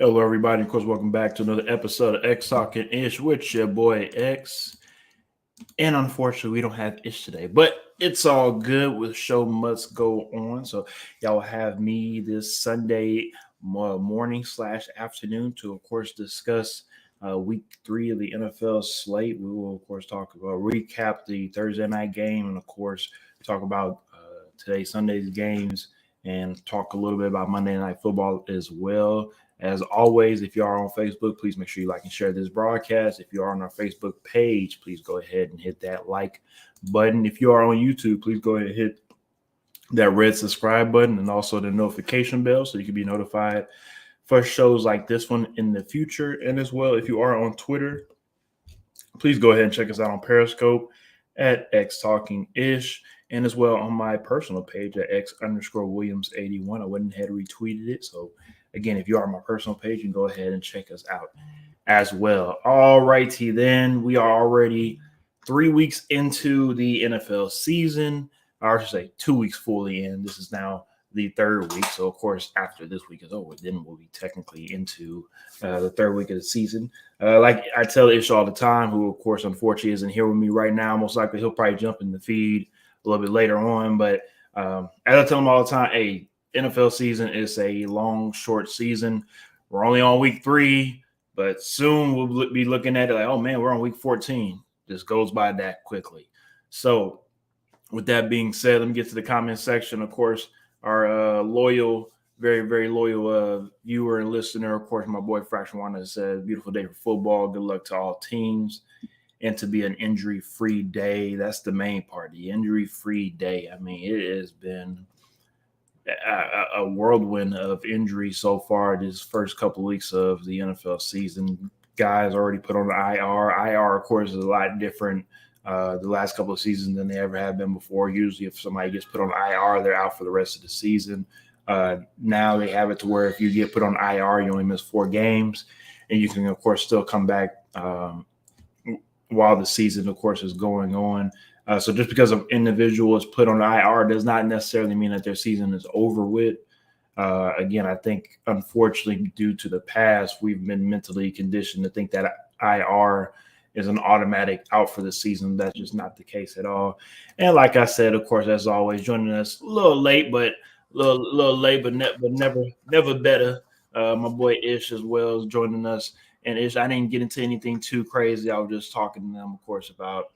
Hello, everybody. Of course, welcome back to another episode of XtalknIsh with your boy X. And unfortunately, we don't have Ish today, but it's all good. The show must go on. So, y'all have me this Sunday morning/afternoon to, of course, discuss week 3 of the NFL slate. We will, of course, recap the Thursday night game, and, of course, talk about today, Sunday's games, and talk a little bit about Monday Night Football as well. As always, if you are on Facebook, please make sure you like and share this broadcast. If you are on our Facebook page, please go ahead and hit that like button. If you are on YouTube, please go ahead and hit that red subscribe button and also the notification bell so you can be notified for shows like this one in the future. And as well, if you are on Twitter, please go ahead and check us out on Periscope at XtalknIsh, and as well on my personal page at X_Williams81. I went ahead and retweeted it. So again, if you are on my personal page, you can go ahead and check us out as well. All righty, then. We are already 3 weeks into the NFL season. Or I should say 2 weeks fully in. This is now the third week. So, of course, after this week is over, then we'll be technically into the third week of the season. Like I tell Ish all the time, who, of course, unfortunately isn't here with me right now. Most likely he'll probably jump in the feed a little bit later on. But as I tell him all the time, hey, NFL season is a long, short season. We're only on week 3, but soon we'll be looking at it like, oh, man, we're on week 14. This goes by that quickly. So with that being said, let me get to the comment section. Of course, our loyal, very, very loyal viewer and listener, of course, my boy Fraction Wanda said, beautiful day for football. Good luck to all teams. And to be an injury-free day, that's the main part, the injury-free day. I mean, it has been a whirlwind of injuries so far this first couple of weeks of the NFL season. Guys already put on the IR. IR, of course, is a lot different the last couple of seasons than they ever have been before. Usually if somebody gets put on IR, they're out for the rest of the season. Now they have it to where if you get put on IR, you only miss 4 games, and you can, of course, still come back while the season, of course, is going on. So just because an individual is put on IR does not necessarily mean that their season is over with. Again, I think, unfortunately, due to the past, we've been mentally conditioned to think that IR is an automatic out for the season. That's just not the case at all. And like I said, of course, as always, joining us a little late, but never better. My boy Ish as well is joining us. And Ish, I didn't get into anything too crazy. I was just talking to them, of course, about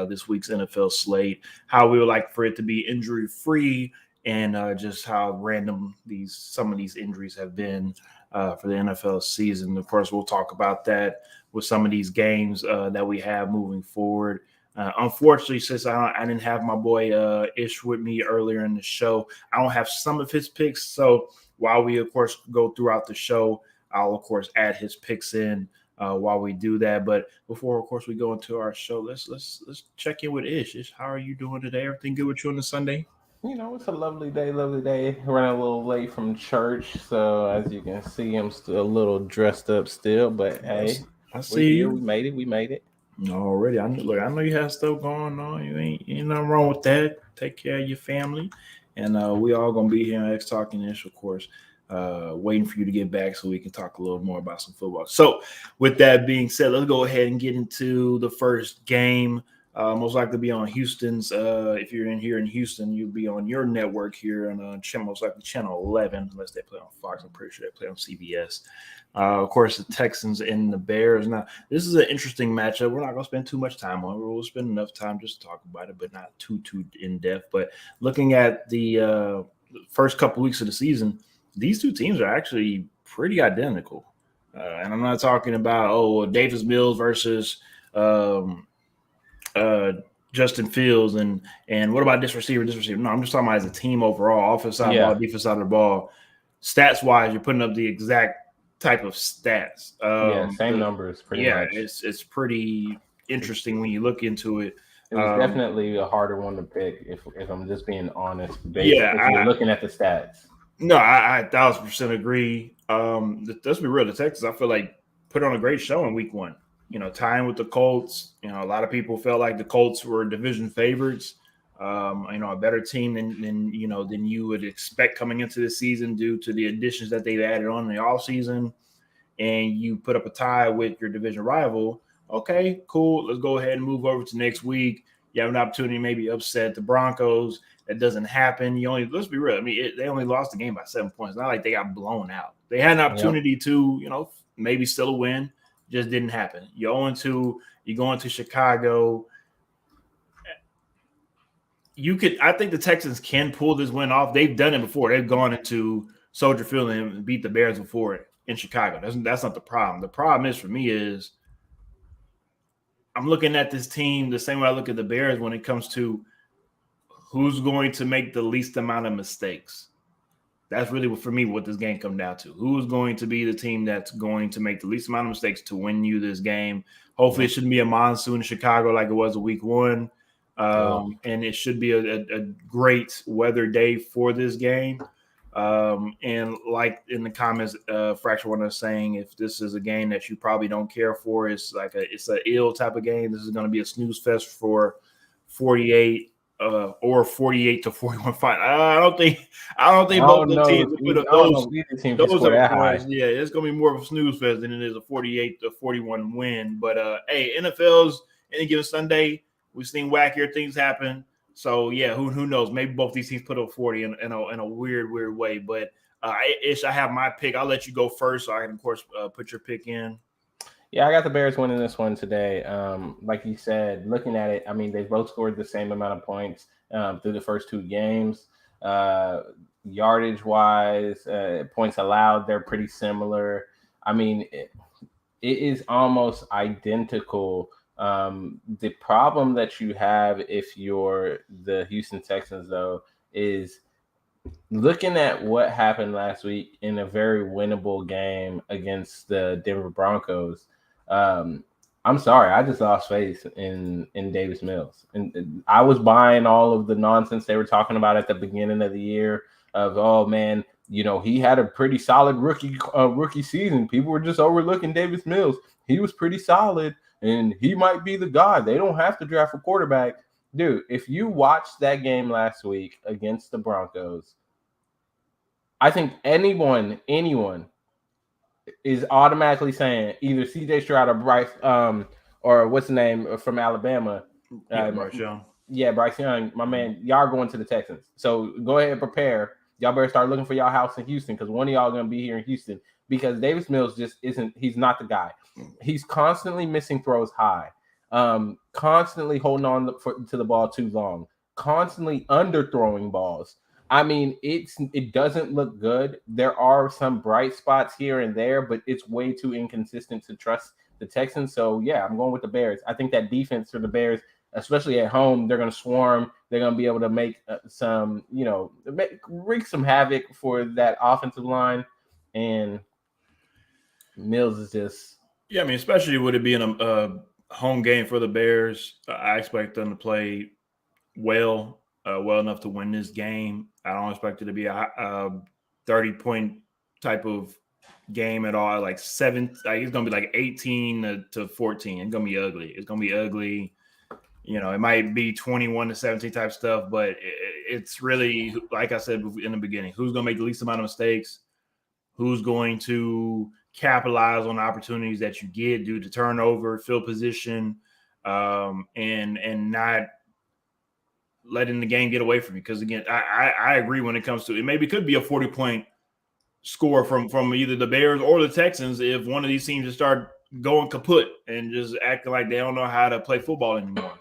this week's NFL slate, how we would like for it to be injury-free, and just how random some of these injuries have been for the NFL season. Of course, we'll talk about that with some of these games that we have moving forward. Unfortunately, since I didn't have my boy Ish with me earlier in the show, I don't have some of his picks. So while we, of course, go throughout the show, I'll, of course, add his picks in while we do that. But before, of course, we go into our show, let's check in with Ish. Ish, how are you doing today? Everything good with you on the Sunday? You know, it's a lovely day, lovely day. Running a little late from church, so as you can see, I'm still a little dressed up still. But hey, I we see here. you We made it. We made it. already. I know you have stuff going on. You ain't nothing wrong with that. Take care of your family, and we all gonna be here on X Talking Ish, of course. Waiting for you to get back so we can talk a little more about some football. So, with that being said, let's go ahead and get into the first game. Most likely be on Houston's. If you're in here in Houston, you'll be on your network here on most likely channel 11, unless they play on Fox. I'm pretty sure they play on CBS. Of course, the Texans and the Bears. Now, this is an interesting matchup. We're not going to spend too much time on it. We'll spend enough time just to talk about it, but not too in depth. But looking at the first couple weeks of the season, these two teams are actually pretty identical. And I'm not talking about, Davis Mills versus Justin Fields and what about this receiver? No, I'm just talking about as a team overall, offensive side of the ball, defensive side of the ball. Stats wise, you're putting up the exact type of stats. Same numbers, pretty much. It's pretty interesting when you look into it. It was definitely a harder one to pick, if I'm just being honest. If you're looking at the stats. No, I 1,000% agree. Let's be real. The Texans, I feel like, put on a great show in week 1. Tying with the Colts. A lot of people felt like the Colts were division favorites. A better team than you would expect coming into the season due to the additions that they've added on in the offseason. and you put up a tie with your division rival, okay, cool. Let's go ahead and move over to next week. You have an opportunity to maybe upset the Broncos. That doesn't happen. Let's be real. I mean, they only lost the game by 7 points. It's not like they got blown out. They had an opportunity to, maybe still a win. Just didn't happen. You're going to Chicago. I think the Texans can pull this win off. They've done it before. They've gone into Soldier Field and beat the Bears before in Chicago. That's not the problem. The problem is for me is I'm looking at this team the same way I look at the Bears when it comes to who's going to make the least amount of mistakes. That's really for me what this game comes down to. Who's going to be the team that's going to make the least amount of mistakes to win you this game? Hopefully it shouldn't be a monsoon in Chicago like it was a week one. And it should be a great weather day for this game. And like in the comments, Fracture One is saying, if this is a game that you probably don't care for, it's an ill type of game. This is going to be a snooze fest for 48 or 48 to 41 fight. I don't think both the teams put up those are points. Yeah, it's going to be more of a snooze fest than it is a 48 to 41 win. But hey, NFL's any given Sunday, we've seen wackier things happen. So yeah, who knows? Maybe both these teams put up 40 in a weird way. But Ish, I have my pick. I'll let you go first, so I can of course put your pick in. Yeah, I got the Bears winning this one today. Like you said, looking at it, I mean, they both scored the same amount of points through the first two games. Yardage-wise, points allowed, they're pretty similar. I mean, it is almost identical. The problem that you have if you're the Houston Texans, though, is looking at what happened last week in a very winnable game against the Denver Broncos. I'm sorry, I just lost faith in Davis Mills, and I was buying all of the nonsense they were talking about at the beginning of the year of, oh man, he had a pretty solid rookie season. People were just overlooking Davis Mills. He was pretty solid, and he might be the guy. They don't have to draft a quarterback. Dude, if you watched that game last week against the Broncos, I think anyone is automatically saying either CJ Stroud or Bryce, or what's the name from Alabama? Bryce Young. Yeah, Bryce Young, my man. Y'all are going to the Texans. So go ahead and prepare. Y'all better start looking for y'all house in Houston, because one of y'all going to be here in Houston, because Davis Mills just isn't. He's not the guy. He's constantly missing throws high, constantly holding on to the ball too long, constantly underthrowing balls. I mean, it doesn't look good. There are some bright spots here and there, but it's way too inconsistent to trust the Texans. So, yeah, I'm going with the Bears. I think that defense for the Bears, especially at home, they're going to swarm. They're going to be able to make wreak some havoc for that offensive line. And Mills is just... Yeah, I mean, especially with it being a home game for the Bears, I expect them to play well enough to win this game. I don't expect it to be a 30-point type of game at all. Like it's going to be like 18 to 14. It's going to be ugly. It's going to be ugly. It might be 21 to 17 type stuff, but it's really, like I said in the beginning, who's going to make the least amount of mistakes? Who's going to capitalize on the opportunities that you get due to turnover, field position, and not letting the game get away from you? Because again, I agree when it comes to it. Maybe could be a 40-point score from either the Bears or the Texans if one of these teams just start going kaput and just acting like they don't know how to play football anymore.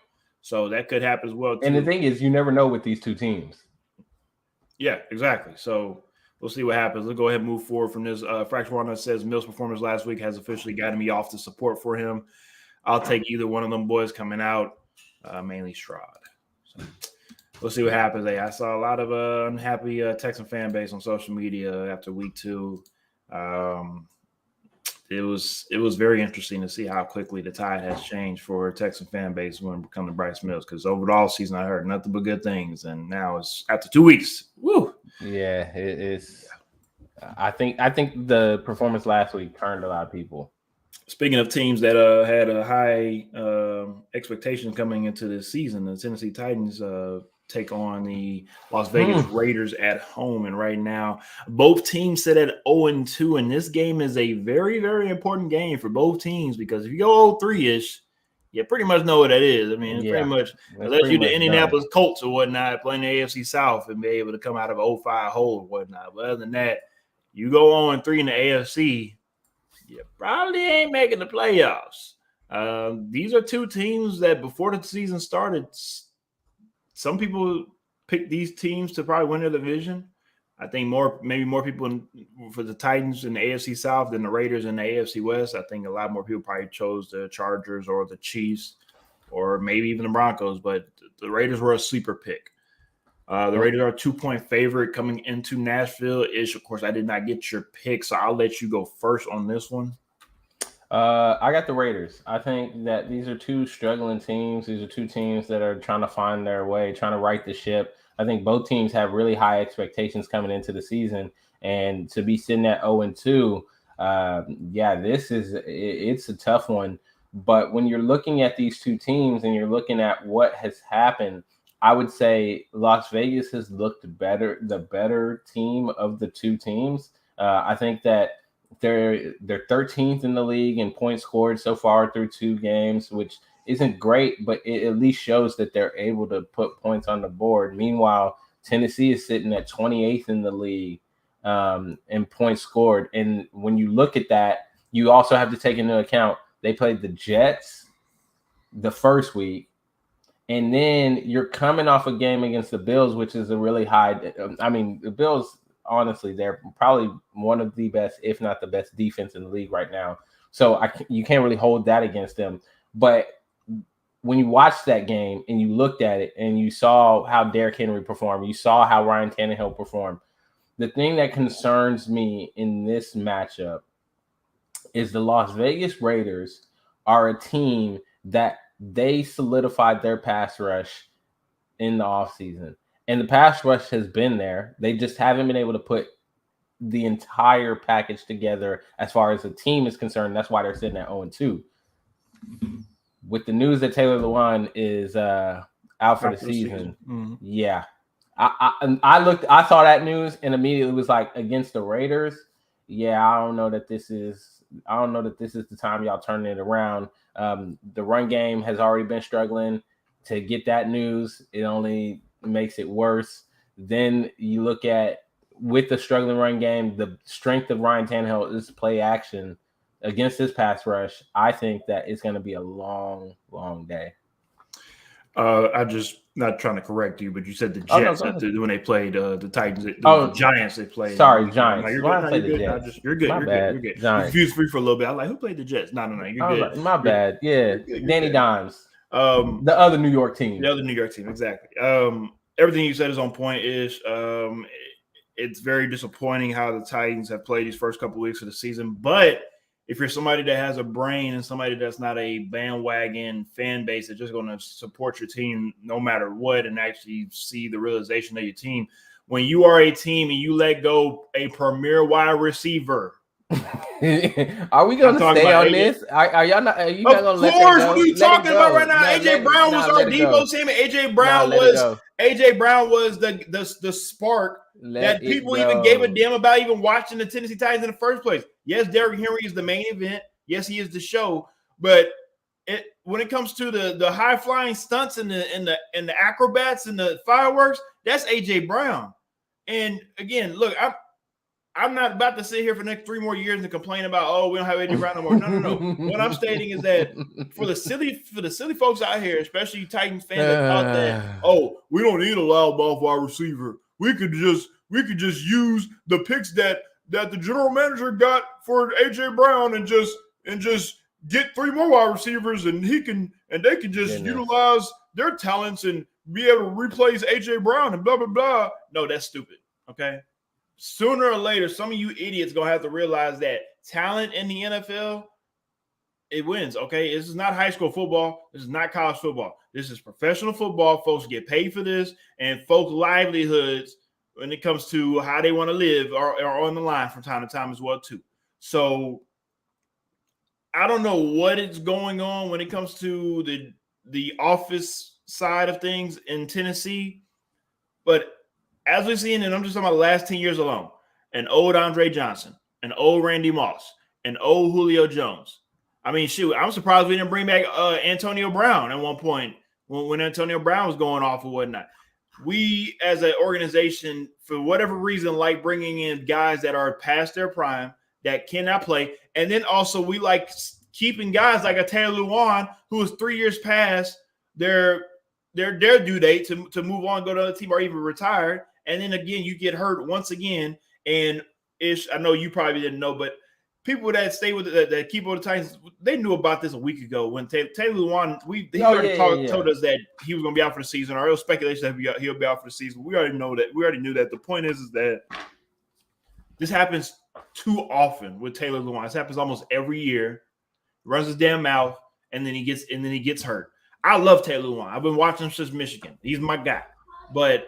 So that could happen as well too. And the thing is, you never know with these two teams. Yeah, exactly. So we'll see what happens. Let's go ahead and move forward from this. Fracture One says Mills' performance last week has officially gotten me off the support for him. I'll take either one of them boys coming out, mainly Stroud. So we'll see what happens. Hey, I saw a lot of unhappy Texan fan base on social media after week 2. It was very interesting to see how quickly the tide has changed for Texan fan base when it comes to Bryce Mills, because over the all season I heard nothing but good things, and now it's after 2 weeks. Woo! Yeah, it is. I think the performance last week turned a lot of people. Speaking of teams that had a high expectation coming into this season, the Tennessee Titans take on the Las Vegas Raiders at home. And right now, both teams sit at 0-2, and this game is a very, very important game for both teams because if you go 0-3-ish, you pretty much know what that is. I mean, it's pretty much unless you're the Indianapolis Colts or whatnot playing the AFC South and be able to come out of a 0-5 hole or whatnot. But other than that, you go 0-3 in the AFC, you probably ain't making the playoffs. These are two teams that before the season started, some people picked these teams to probably win their division. I think maybe more people for the Titans in the AFC South than the Raiders in the AFC West. I think a lot more people probably chose the Chargers or the Chiefs or maybe even the Broncos, but the Raiders were a sleeper pick. The Raiders are a 2-point favorite coming into Nashville. Of course, I did not get your pick, so I'll let you go first on this one. I got the Raiders. I think that these are two struggling teams. These are two teams that are trying to find their way, trying to right the ship. I think both teams have really high expectations coming into the season, and to be sitting at 0-2, it's a tough one. But when you're looking at these two teams and you're looking at what has happened, I would say Las Vegas has looked better, the better team of the two teams. I think that they're 13th in the league in points scored so far through 2 games, which isn't great, but it at least shows that they're able to put points on the board. Meanwhile, Tennessee is sitting at 28th in the league in points scored. And when you look at that, you also have to take into account they played the Jets the first week, and then you're coming off a game against the Bills, which is a really high. The Bills, honestly, they're probably one of the best, if not the best, defense in the league right now. So you can't really hold that against them. But when you watched that game and you looked at it and you saw how Derrick Henry performed, you saw how Ryan Tannehill performed, the thing that concerns me in this matchup is the Las Vegas Raiders are a team that they solidified their pass rush in the offseason. And the pass rush has been there. They just haven't been able to put the entire package together as far as the team is concerned. That's why they're sitting at 0-2. With the news that Taylor Lewan is out for the season. Mm-hmm. Yeah. I saw that news and immediately was like, against the Raiders. Yeah, I don't know that this is the time y'all turning it around. The run game has already been struggling. To get that news, it only makes it worse. Then you look at, with the struggling run game, the strength of Ryan Tannehill is play action against this pass rush. I think that it's going to be a long, long day. I'm just not trying to correct you, but you said the Jets when they played the Titans. The Giants they played. Sorry, Giants. No, you're good. You're good. My bad. You're good. Giants. Confused free for a little bit. I'm like, who played the Jets? No. You're good. My bad. Yeah, Danny Dimes. The other New York team. The other New York team, exactly. Everything you said is on point. It's very disappointing how the Titans have played these first couple of weeks of the season, but if you're somebody that has a brain and somebody that's not a bandwagon fan base that's just going to support your team no matter what and actually see the realization of your team, when you are a team and you let go a premier wide receiver. Are we going to stay on this? Are you not going to let that go? Of course, what are you talking about right now? AJ Brown was our Debo team, and AJ Brown was the spark that people even gave a damn about even watching the Tennessee Titans in the first place. Yes, Derrick Henry is the main event. Yes, he is the show. But when it comes to the high flying stunts and the acrobats and the fireworks, that's AJ Brown. And again, look, I'm not about to sit here for the next 3 more years and complain about, we don't have AJ Brown no more. No. What I'm stating is that for the silly folks out here, especially Titans fans that thought that, we don't need a loudmouth wide receiver. We could just use the picks that the general manager got for AJ Brown and just get 3 more wide receivers and they can just utilize their talents and be able to replace AJ Brown and blah blah blah. No, that's stupid. Okay. Sooner or later, some of you idiots gonna have to realize that talent in the NFL, it wins. Okay, this is not high school football. This is not college football. This is professional football. Folks get paid for this, and folks' livelihoods, when it comes to how they want to live, are on the line from time to time as well too. So I don't know what is going on when it comes to the office side of things in Tennessee. But as we've seen, and I'm just talking about the last 10 years alone, an old Andre Johnson, an old Randy Moss, an old Julio Jones. I mean, shoot, I'm surprised we didn't bring back Antonio Brown at one point when Antonio Brown was going off or whatnot. We, as an organization, for whatever reason, like bringing in guys that are past their prime that cannot play. And then also we like keeping guys like a Taylor Lewan, who is 3 years past their due date to move on, go to another team, or even retired. And then again, you get hurt once again. And I know you probably didn't know, but people that stay with that keep on the Titans, they knew about this a week ago when Taylor Lewan, told us that he was going to be out for the season, or it was speculation that he'll be out for the season. We already know that. We already knew that. The point is that this happens too often with Taylor Lewan. This happens almost every year. Runs his damn mouth, and then he gets hurt. I love Taylor Lewan. I've been watching him since Michigan. He's my guy. But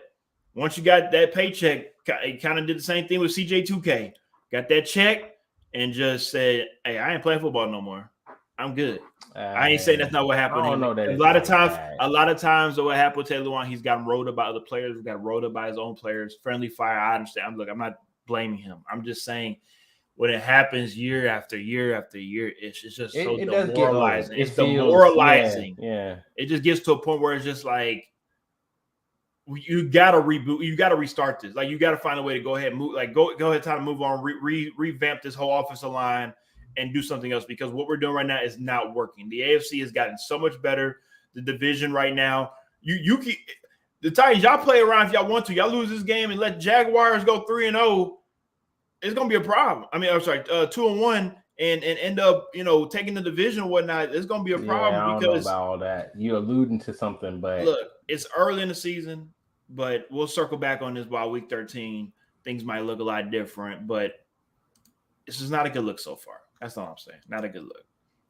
once you got that paycheck, he kind of did the same thing with CJ2K. Got that check and just said, "Hey, I ain't playing football no more. I'm good." I ain't saying that's not what happened. I don't know that a lot of times, what happened with Taylor Lewan, he's gotten rolled up by other players. He's got rolled up by his own players. Friendly fire. I understand. I'm not blaming him. I'm just saying, when it happens year after year after year, it's just so demoralizing. It's demoralizing. Yeah. It just gets to a point where it's just like, you got to reboot. You got to restart this. Like, you got to find a way to go ahead and move. Like, go ahead, time to move on, revamp this whole offensive line and do something else, because what we're doing right now is not working. The AFC has gotten so much better. The division right now, the Titans, y'all play around if y'all want to. Y'all lose this game and let Jaguars go 3-0. It's gonna be a problem. I mean, I'm sorry, 2-1 and end up, taking the division or whatnot. It's gonna be a problem. I don't know about all that. You're alluding to something, but look, it's early in the season, but we'll circle back on this by week 13. Things might look a lot different, but this is not a good look so far. That's all I'm saying. Not a good look.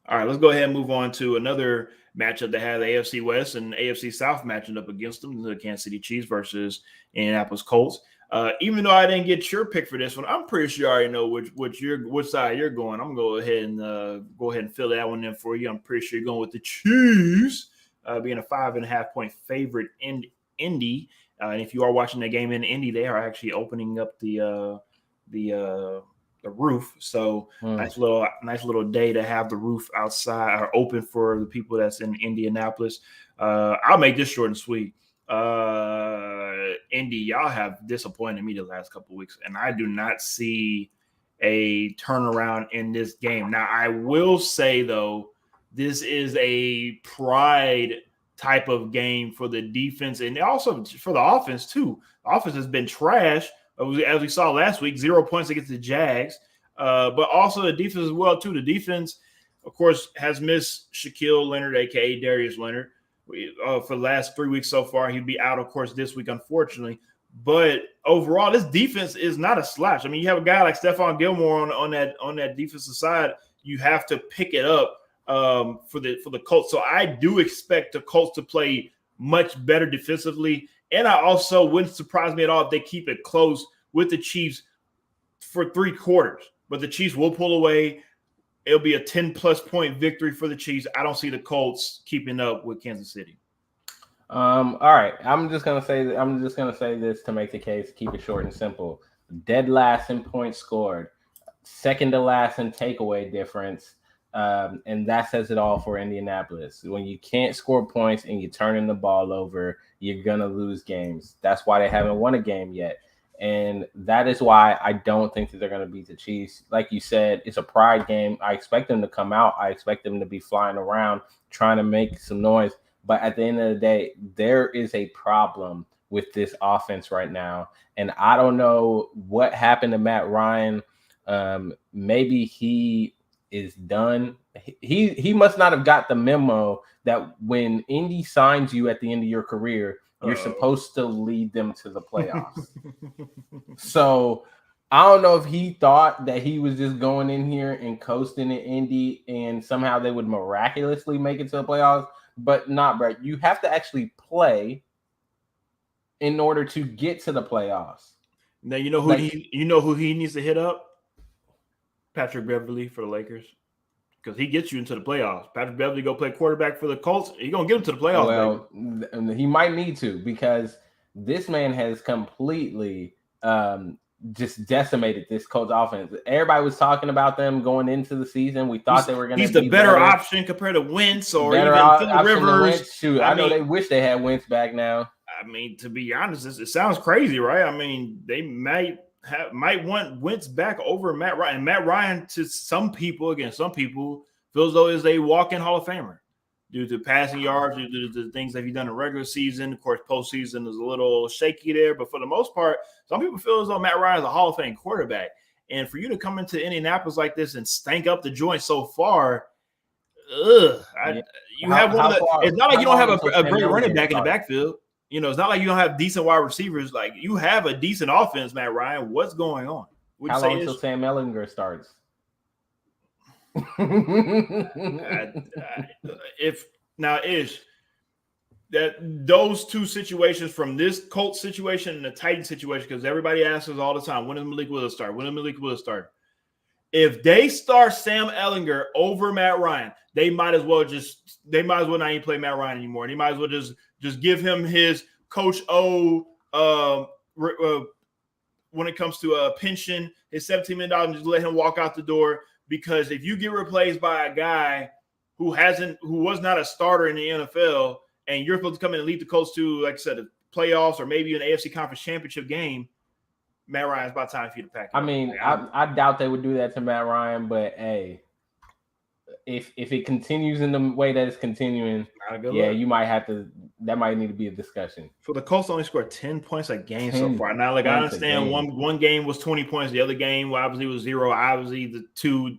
All right, let's go ahead and move on to another matchup that had the AFC West and AFC South matching up against them, the Kansas City Chiefs versus Indianapolis Colts. Even though I didn't get your pick for this one, I'm pretty sure I already know which side you're going. I'm going to go ahead and fill that one in for you. I'm pretty sure you're going with the Chiefs, being a 5.5 point favorite in Indy. And if you are watching the game in Indy, they are actually opening up the roof. So nice little day to have the roof outside or open for the people that's in Indianapolis. I'll make this short and sweet. Indy, y'all have disappointed me the last couple of weeks, and I do not see a turnaround in this game. Now, I will say, though, this is a pride type of game for the defense and also for the offense, too. The offense has been trash, as we saw last week, 0 points against the Jags, but also the defense as well, too. The defense, of course, has missed Shaquille Leonard, a.k.a. Darius Leonard. For the last 3 weeks so far. He'd be out, of course, this week, unfortunately. But overall, this defense is not a slouch. I mean, you have a guy like Stephon Gilmore on that defensive side. You have to pick it up for the Colts. So I do expect the Colts to play much better defensively. And I also wouldn't surprise me at all if they keep it close with the Chiefs for 3 quarters. But the Chiefs will pull away. It'll be a 10-plus point victory for the Chiefs. I don't see the Colts keeping up with Kansas City. All right. I'm just gonna say this to make the case. Keep it short and simple. Dead last in points scored, second to last in takeaway difference, and that says it all for Indianapolis. When you can't score points and you're turning the ball over, you're gonna lose games. That's why they haven't won a game yet. And that is why I don't think that they're going to beat the Chiefs. Like you said, it's a pride game. I expect them to come out. I expect them to be flying around, trying to make some noise. But at the end of the day, there is a problem with this offense right now. And I don't know what happened to Matt Ryan. Maybe he is done. He must not have got the memo that when Indy signs you at the end of your career, you're supposed to lead them to the playoffs. So I don't know if he thought that he was just going in here and coasting in Indy and somehow they would miraculously make it to the playoffs. But not, bro. You have to actually play in order to get to the playoffs. Now you know who he needs to hit up? Patrick Beverly for the Lakers. Because he gets you into the playoffs. Patrick Beverly go play quarterback for the Colts. He's going to get him to the playoffs. Well, he might need to, because This man has completely just decimated this Colts offense. Everybody was talking about them going into the season. We thought they were going to be the better option compared to Wentz or better even Phillip Rivers. Wentz. Shoot, I know they wish they had Wentz back now. I mean, to be honest, it sounds crazy, right? I mean, they might want Wentz back over Matt Ryan. Matt Ryan, to some people, feels though is a walk-in Hall of Famer due to passing yards, due to the things that he's done in regular season. Of course, postseason is a little shaky there, but for the most part, some people feel as though Matt Ryan is a Hall of Fame quarterback. And for you to come into Indianapolis like this and stank up the joint so far, it's not like you don't have a great running back in the backfield. You know, it's not like you don't have decent wide receivers. Like, you have a decent offense, Matt Ryan. What's going on? How long until Sam Ehlinger starts? Those two situations, from this Colts situation and the Titans situation, because everybody asks us all the time, when is Malik Willis start? If they start Sam Ehlinger over Matt Ryan, they might as well not even play Matt Ryan anymore. They might as well just give him his Coach O when it comes to a pension, his $17 million, and just let him walk out the door. Because if you get replaced by a guy who was not a starter in the NFL, and you're supposed to come in and lead the Colts to, like I said, the playoffs or maybe an AFC Conference Championship game, Matt Ryan's about time for you to pack. I mean, I doubt they would do that to Matt Ryan, but hey, if it continues in the way that it's continuing, you might have to. That might need to be a discussion. For the Colts, only scored 10 points a game so far. Now, like, I understand one game was 20 points, the other game obviously was 0. Obviously, the 2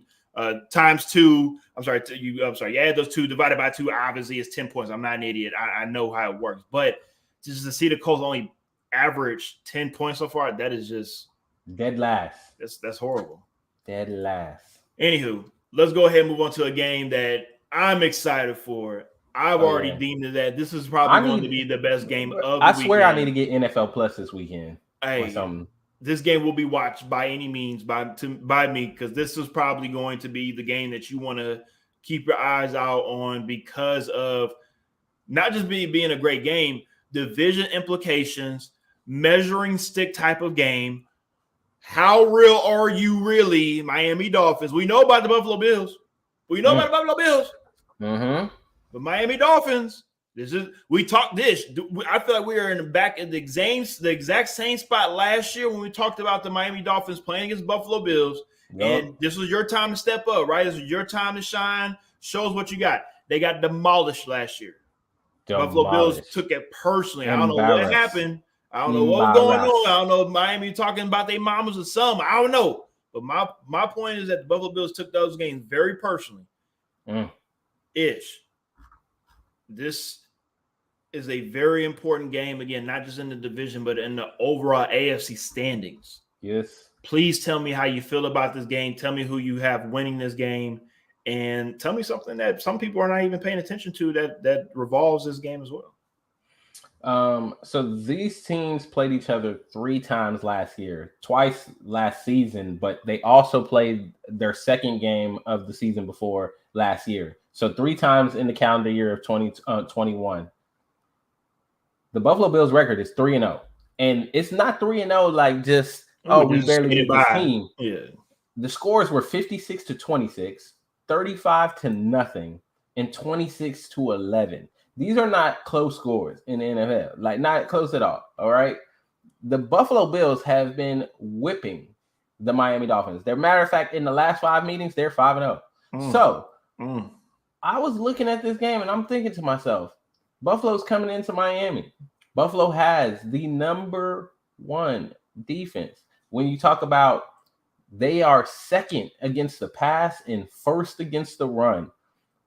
times 2. I'm sorry. You add those 2 divided by 2. Obviously, it's 10 points. I'm not an idiot. I know how it works, but just to see the Colts only average 10 points so far, that is just dead last. That's horrible. Dead last. Anywho, let's go ahead and move on to a game that I'm excited for. I've already deemed it that this is probably going to be the best game of the weekend. I swear I need to get NFL Plus this weekend. Hey, this game will be watched by any means by me, because this is probably going to be the game that you want to keep your eyes out on, because of not just being a great game, division implications, measuring stick type of game. How real are you really, Miami Dolphins? We know about the Buffalo Bills. Mm-hmm. But Miami Dolphins, we talked this. I feel like we are in the back of the exact same spot last year when we talked about the Miami Dolphins playing against Buffalo Bills. Yep. And this was your time to step up, right? This was your time to shine. Show us what you got. They got demolished last year. Buffalo Bills took it personally. I don't know what happened. I don't know what was going on. I don't know if Miami talking about their mamas or something. I don't know. But my point is that the Buffalo Bills took those games very personally. This is a very important game, again, not just in the division, but in the overall AFC standings. Yes. Please tell me how you feel about this game. Tell me who you have winning this game. And tell me something that some people are not even paying attention to that revolves this game as well. So these teams played each other 3 times last year, twice last season, but they also played their second game of the season before last year. So 3 times in the calendar year of 2021. The Buffalo Bills record is 3-0. And it's not 3-0 like just, we barely beat this team. Yeah. The scores were 56-26, 35-0, and 26-11. These are not close scores in the NFL, like not close at all. All right. The Buffalo Bills have been whipping the Miami Dolphins. As a matter of fact, in the last 5 meetings, they're 5-0. I was looking at this game and I'm thinking to myself, Buffalo's coming into Miami. Buffalo has the number 1 defense. When you talk about they are second against the pass and first against the run.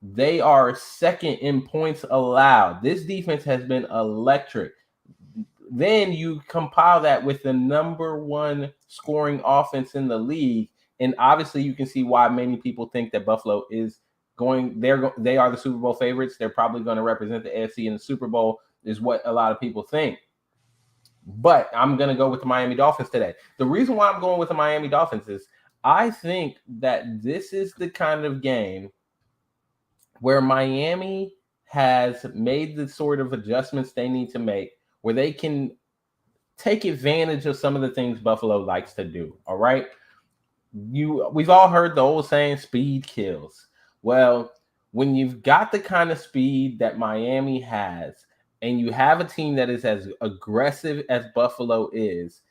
They are second in points allowed. This defense has been electric. Then you compile that with the number 1 scoring offense in the league. And obviously you can see why many people think that Buffalo is they are the Super Bowl favorites. They're probably going to represent the AFC in the Super Bowl, is what a lot of people think. But I'm going to go with the Miami Dolphins today. The reason why I'm going with the Miami Dolphins is I think that this is the kind of game where Miami has made the sort of adjustments they need to make, where they can take advantage of some of the things Buffalo likes to do. All right. We've all heard the old saying, speed kills. Well, when you've got the kind of speed that Miami has, and you have a team that is as aggressive as Buffalo is,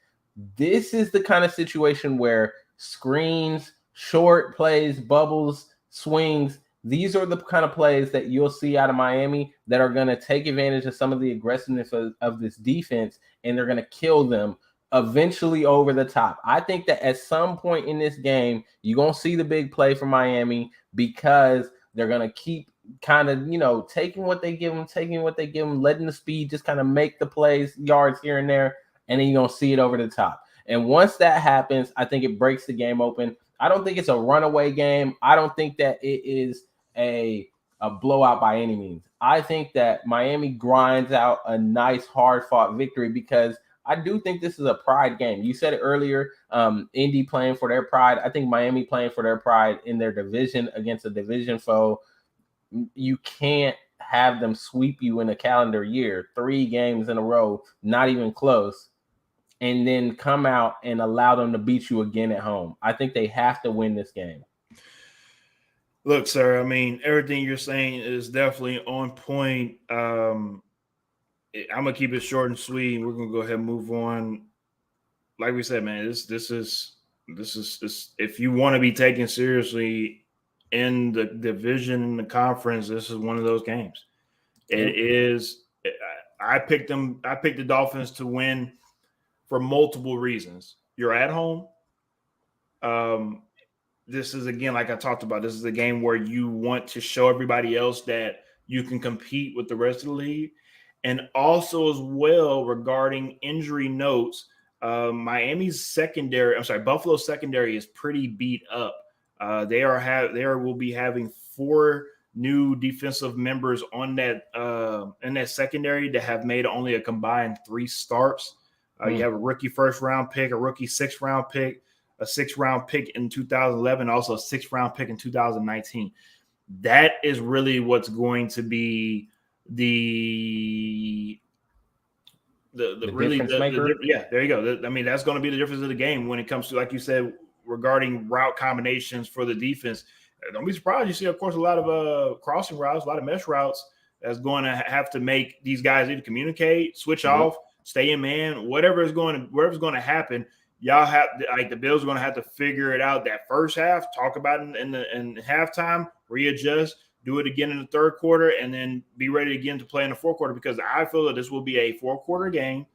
this is the kind of situation where screens, short plays, bubbles, swings, these are the kind of plays that you'll see out of Miami that are going to take advantage of some of the aggressiveness of this defense, and they're going to kill them eventually over the top. I think that at some point in this game, you're going to see the big play from Miami because they're going to keep kind of, taking what they give them, letting the speed just kind of make the plays, yards here and there, and then you're going to see it over the top. And once that happens, I think it breaks the game open. I don't think it's a runaway game. I don't think that it is a blowout by any means. I think that Miami grinds out a nice, hard-fought victory because I do think this is a pride game. You said it earlier, Indy playing for their pride. I think Miami playing for their pride in their division against a division foe. You can't have them sweep you in a calendar year, 3 games in a row, not even close, and then come out and allow them to beat you again at home. I think they have to win this game. Look, sir, I mean, everything you're saying is definitely on point. I'm going to keep it short and sweet. We're going to go ahead and move on. Like we said, man, this is if you want to be taken seriously in the division, in the conference, this is one of those games. It is. I picked them. I picked the Dolphins to win for multiple reasons. You're at home. This is, again, like I talked about, this is a game where you want to show everybody else that you can compete with the rest of the league. And also as well, regarding injury notes, Buffalo's secondary is pretty beat up. They will be having 4 new defensive members on that in that secondary that have made only a combined 3 starts. You have a rookie 1st-round pick, a rookie 6th-round pick, a 6th-round pick in 2011, also a 6th-round pick in 2019. That is really what's going to be the difference maker. There you go. I mean, that's going to be the difference of the game when it comes to, like you said, regarding route combinations for the defense. Don't be surprised. You see, of course, a lot of crossing routes, a lot of mesh routes that's going to have to make these guys either communicate, switch off, stay in man, whatever's going to happen. Y'all have, like, the Bills are going to have to figure it out that first half, talk about it in halftime, readjust, do it again in the 3rd quarter, and then be ready again to play in the 4th quarter, because I feel that this will be a 4-quarter game.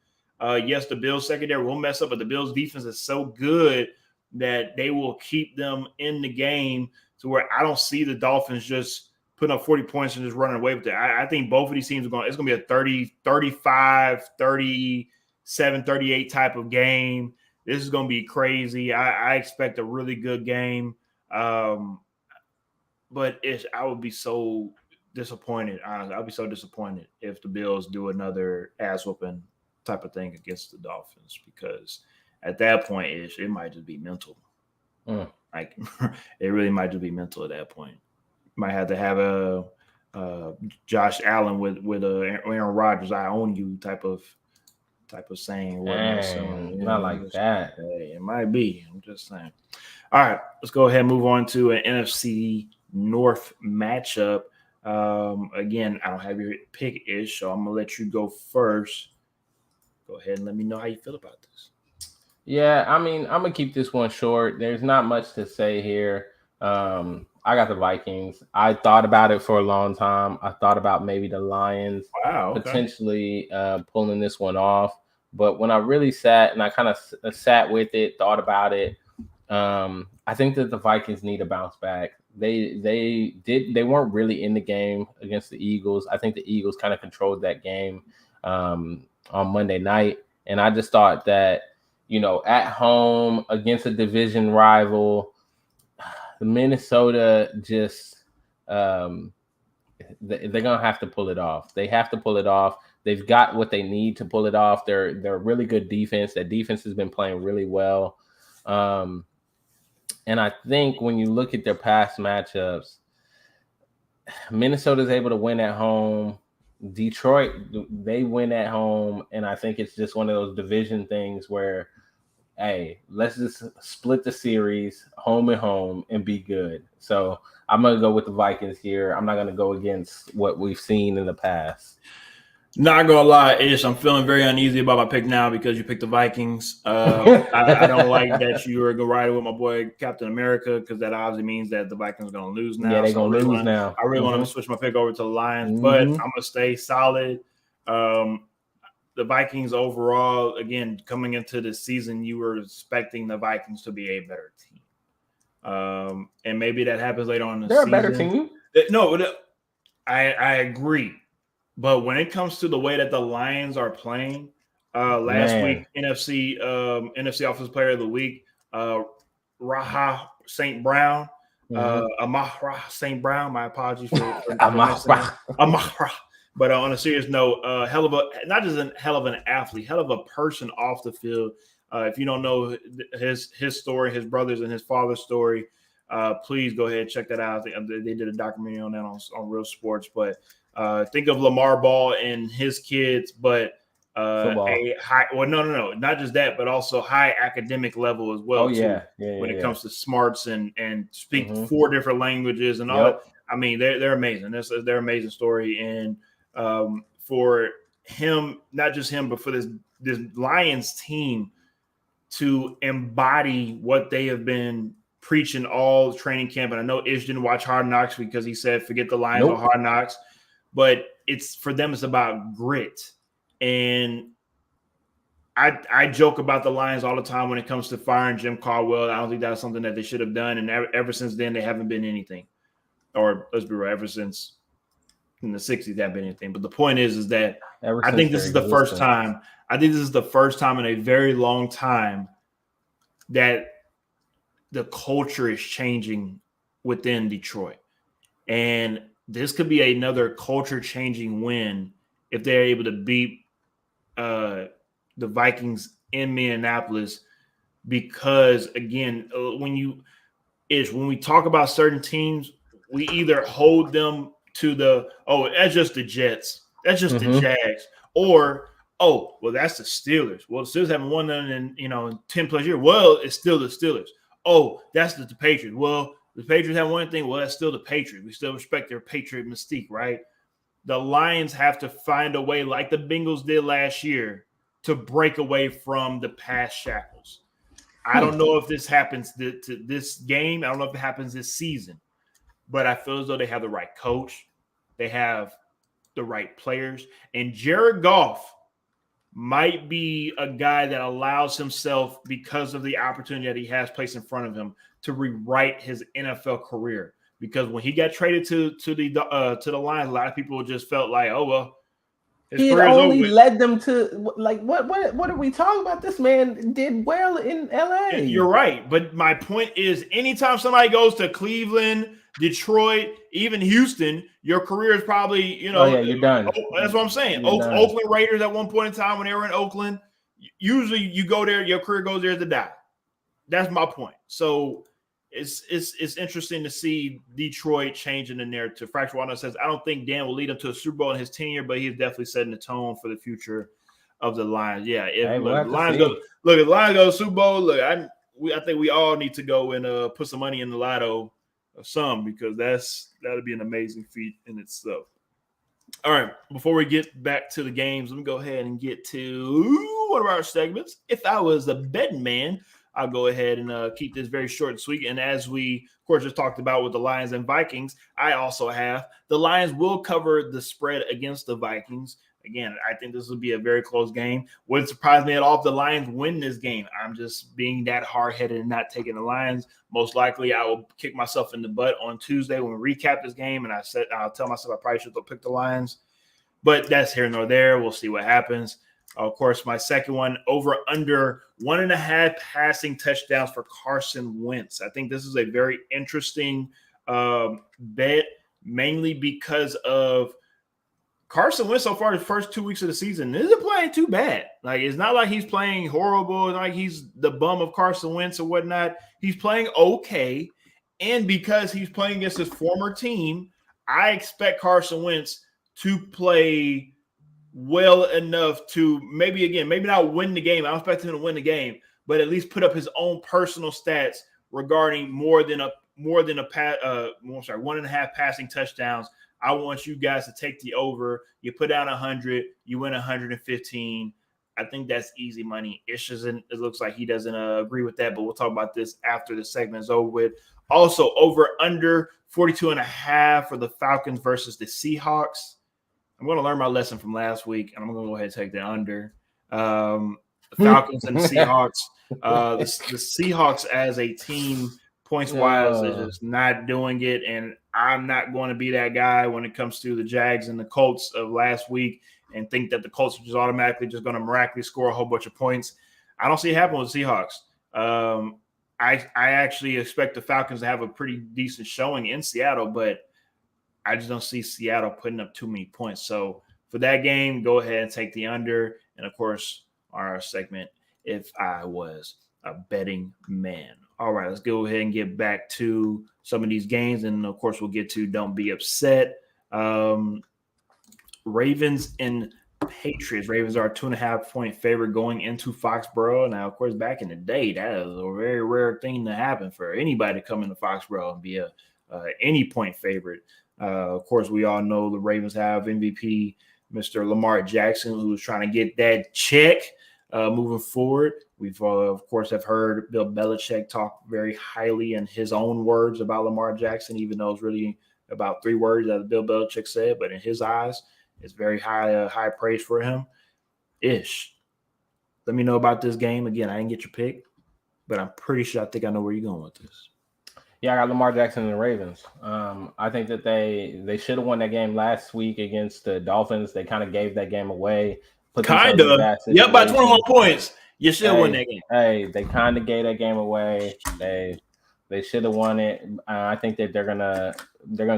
Yes, the Bills secondary will mess up, but the Bills defense is so good that they will keep them in the game to where I don't see the Dolphins just putting up 40 points and just running away with it. I think both of these teams it's going to be a 30, 35, 37, 38 type of game. This is going to be crazy. I expect a really good game. But I would be so disappointed. Honestly, I'd be so disappointed if the Bills do another ass whooping type of thing against the Dolphins, because at that point, it might just be mental. Like, it really might just be mental at that point. Might have to have a Josh Allen with a Aaron Rodgers, I own you type of saying. Not like that. Hey, it might be. I'm just saying. All right, let's go ahead and move on to an NFC North matchup. Again, I don't have your pick, Ish, so I'm going to let you go first. Go ahead and let me know how you feel about this. Yeah, I mean, I'm going to keep this one short. There's not much to say here. I got the Vikings. I thought about it for a long time. I thought about maybe the Lions potentially pulling this one off. But when I really sat and I kind of sat with it, thought about it, I think that the Vikings need a bounce back. They weren't really in the game against the Eagles. I think the Eagles kind of controlled that game on Monday night. And I just thought that, at home against a division rival, Minnesota just they're gonna have to pull it off. They have to pull it off. They've got what they need to pull it off. They're a really good defense. That defense has been playing really well. And I think when you look at their past matchups, Minnesota's able to win at home. Detroit, they win at home, and I think it's just one of those division things where, hey, let's just split the series, home and home, and be good. So I'm going to go with the Vikings here. I'm not going to go against what we've seen in the past. Not gonna lie, Ish, I'm feeling very uneasy about my pick now because you picked the Vikings. I don't like that you are gonna ride with my boy Captain America because that obviously means that the Vikings are gonna lose now. Yeah, they're gonna lose now. I really want to switch my pick over to the Lions, but I'm gonna stay solid. The Vikings overall, again, coming into the season, you were expecting the Vikings to be a better team, and maybe that happens later on in the season. They're a better team. No, I agree. But when it comes to the way that the Lions are playing, last week, NFC Offensive Player of the Week, Raha St. Brown, Amahra St. Brown. My apologies for Amahra. But on a serious note, not just a hell of an athlete, hell of a person off the field. If you don't know his story, his brothers and his father's story, please go ahead and check that out. They did a documentary on that on Real Sports, but. Think of Lamar Ball and his kids, but a high. Well, no, not just that, but also high academic level as well. When it comes to smarts and speak 4 different languages and all that. I mean, they're amazing. They're amazing story, and for him, not just him, but for this Lions team to embody what they have been preaching all training camp. And I know Ish didn't watch Hard Knocks because he said, "Forget the Lions on Hard Knocks." But it's for them, it's about grit. And I joke about the Lions all the time when it comes to firing Jim Caldwell. I don't think that's something that they should have done. And ever since then, they haven't been anything. Or let's be real, ever since in the 60s, they haven't been anything. But the point is that I think this is the first time. I think this is the first time in a very long time that the culture is changing within Detroit. And this could be another culture-changing win if they're able to beat the Vikings in Minneapolis. Because again, when we talk about certain teams, we either hold them to that's just the Jets, that's just the Jags, or that's the Steelers. Well, the Steelers haven't won them in 10 plus years. Well, it's still the Steelers. Oh, that's the Patriots. Well. The Patriots have one thing. Well, that's still the Patriots. We still respect their Patriot mystique, right? The Lions have to find a way, like the Bengals did last year, to break away from the past shackles. I don't know if this happens to this game. I don't know if it happens this season. But I feel as though they have the right coach. They have the right players. And Jared Goff might be a guy that allows himself, because of the opportunity that he has placed in front of him, to rewrite his NFL career. Because when he got traded to the Lions, a lot of people just felt like, oh well, his career only led them to like what are we talking about? This man did well in LA. You're right, but my point is, anytime somebody goes to Cleveland, Detroit, even Houston, your career is probably you're done. That's what I'm saying. Oakland Raiders at one point in time when they were in Oakland, usually you go there, your career goes there to die. That's my point. So it's interesting to see Detroit changing the narrative. Fracture Walnut says, I don't think Dan will lead them to a Super Bowl in his tenure, but he's definitely setting the tone for the future of the Lions. Yeah, if the Lions go to Super Bowl, I think we all need to go and put some money in the lotto, because that'll be an amazing feat in itself. All right, before we get back to the games, let me go ahead and get to one of our segments. If I was a betting man, I'll go ahead and keep this very short and sweet. And as we, of course, just talked about with the Lions and Vikings, I also have the Lions will cover the spread against the Vikings. Again, I think this will be a very close game. Wouldn't surprise me at all if the Lions win this game. I'm just being that hard-headed and not taking the Lions. Most likely, I will kick myself in the butt on Tuesday when we recap this game, and I'll tell myself I probably should have picked the Lions. But that's here nor there. We'll see what happens. Of course, my second one, over under 1.5 passing touchdowns for Carson Wentz. I think this is a very interesting bet, mainly because of Carson Wentz so far the first 2 weeks of the season isn't playing too bad. Like, it's not like he's playing horrible. It's not like he's the bum of Carson Wentz or whatnot. He's playing okay. And because he's playing against his former team, I expect Carson Wentz to play well enough to maybe not win the game. I don't expect him to win the game, but at least put up his own personal stats regarding more than 1.5 passing touchdowns. I want you guys to take the over. You put down 100, you win 115. I think that's easy money. Ish it looks like he doesn't agree with that, but we'll talk about this after the segment is over with. Also, over under 42.5 for the Falcons versus the Seahawks. I'm going to learn my lesson from last week, and I'm going to go ahead and take the under. The Falcons and the Seahawks. The Seahawks as a team, points-wise, is just not doing it, and I'm not going to be that guy when it comes to the Jags and the Colts of last week and think that the Colts are just automatically just going to miraculously score a whole bunch of points. I don't see it happening with the Seahawks. I actually expect the Falcons to have a pretty decent showing in Seattle, but I just don't see Seattle putting up too many points. So for that game, go ahead and take the under. And, of course, our segment, If I Was a Betting Man. All right, let's go ahead and get back to some of these games. And, of course, we'll get to Don't Be Upset. Ravens and Patriots. Ravens are a 2.5-point favorite going into Foxborough. Now, of course, back in the day, that is a very rare thing to happen for anybody to come into Foxborough and be a any point favorite. Of course, we all know the Ravens have MVP, Mr. Lamar Jackson, who's trying to get that check moving forward. We've, of course, have heard Bill Belichick talk very highly in his own words about Lamar Jackson, even though it's really about 3 words that Bill Belichick said. But in his eyes, it's very high praise for him. Ish, let me know about this game. Again, I didn't get your pick, but I'm pretty sure I think I know where you're going with this. Yeah, I got Lamar Jackson and the Ravens. I think that they should have won that game last week against the Dolphins. They kind of gave that game away. Kind of. Yep, by 21 points. You should have won that game. Hey, they kind of gave that game away. They should have won it. I think that they're gonna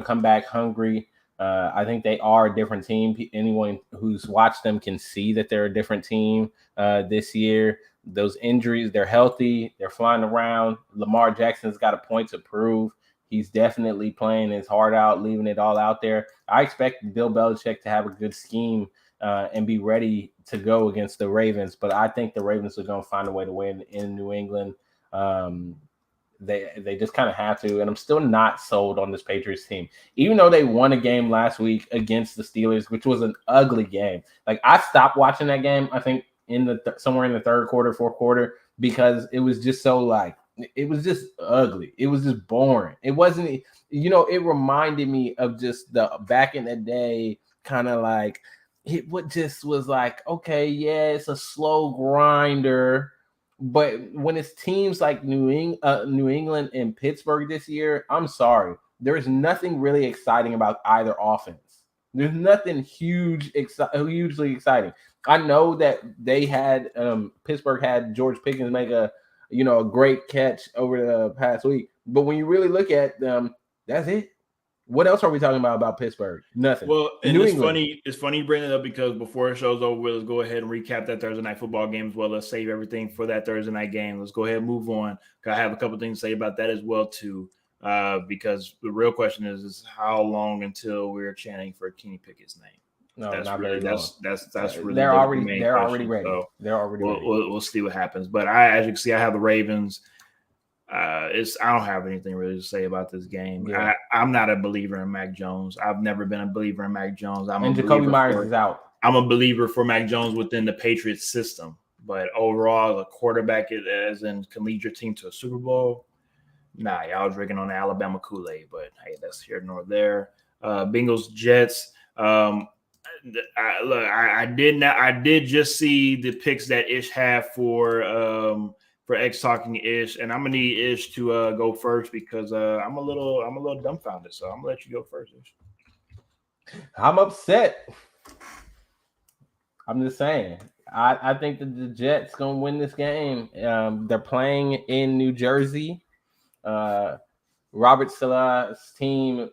come back hungry. I think they are a different team. Anyone who's watched them can see that they're a different team this year. Those injuries, they're healthy. They're flying around. Lamar Jackson's got a point to prove. He's definitely playing his heart out, leaving it all out there. I expect Bill Belichick to have a good scheme and be ready to go against the Ravens. But I think the Ravens are going to find a way to win in New England. They just kind of have to. And I'm still not sold on this Patriots team. Even though they won a game last week against the Steelers, which was an ugly game. Like, I stopped watching that game, I think, somewhere in the third quarter, fourth quarter, because it was just so it was just ugly. It was just boring. It wasn't, it reminded me of just the back in the day, kind of like it just was like, okay, yeah, it's a slow grinder. But when it's teams like New England and Pittsburgh this year, I'm sorry. There is nothing really exciting about either offense. There's nothing hugely exciting. I know that they had Pittsburgh had George Pickens make a great catch over the past week, but when you really look at them, that's it. What else are we talking about Pittsburgh? Nothing. Well, and New England. It's funny you bring it up because before the show's over, let's go ahead and recap that Thursday night football game as well. Let's save everything for that Thursday night game. Let's go ahead and move on. I have a couple things to say about that as well too, because the real question is how long until we're chanting for Kenny Pickett's name? No, that's not really very long. That's really they're already ready. So they're already ready. We'll see what happens. But as you can see, I have the Ravens. I don't have anything really to say about this game. Yeah. I'm not a believer in Mac Jones. I've never been a believer in Mac Jones. And Jacoby Myers is out. I'm a believer for Mac Jones within the Patriots system. But overall, the quarterback as in can lead your team to a Super Bowl. Nah, y'all drinking on the Alabama Kool-Aid. But hey, that's here nor there. Bengals Jets. I did just see the picks that Ish had for XtalknIsh, and I'm gonna need Ish to go first because I'm a little dumbfounded. So I'm gonna let you go first, Ish. I'm upset. I'm just saying. I think that the Jets gonna win this game. They're playing in New Jersey. Robert Saleh's team,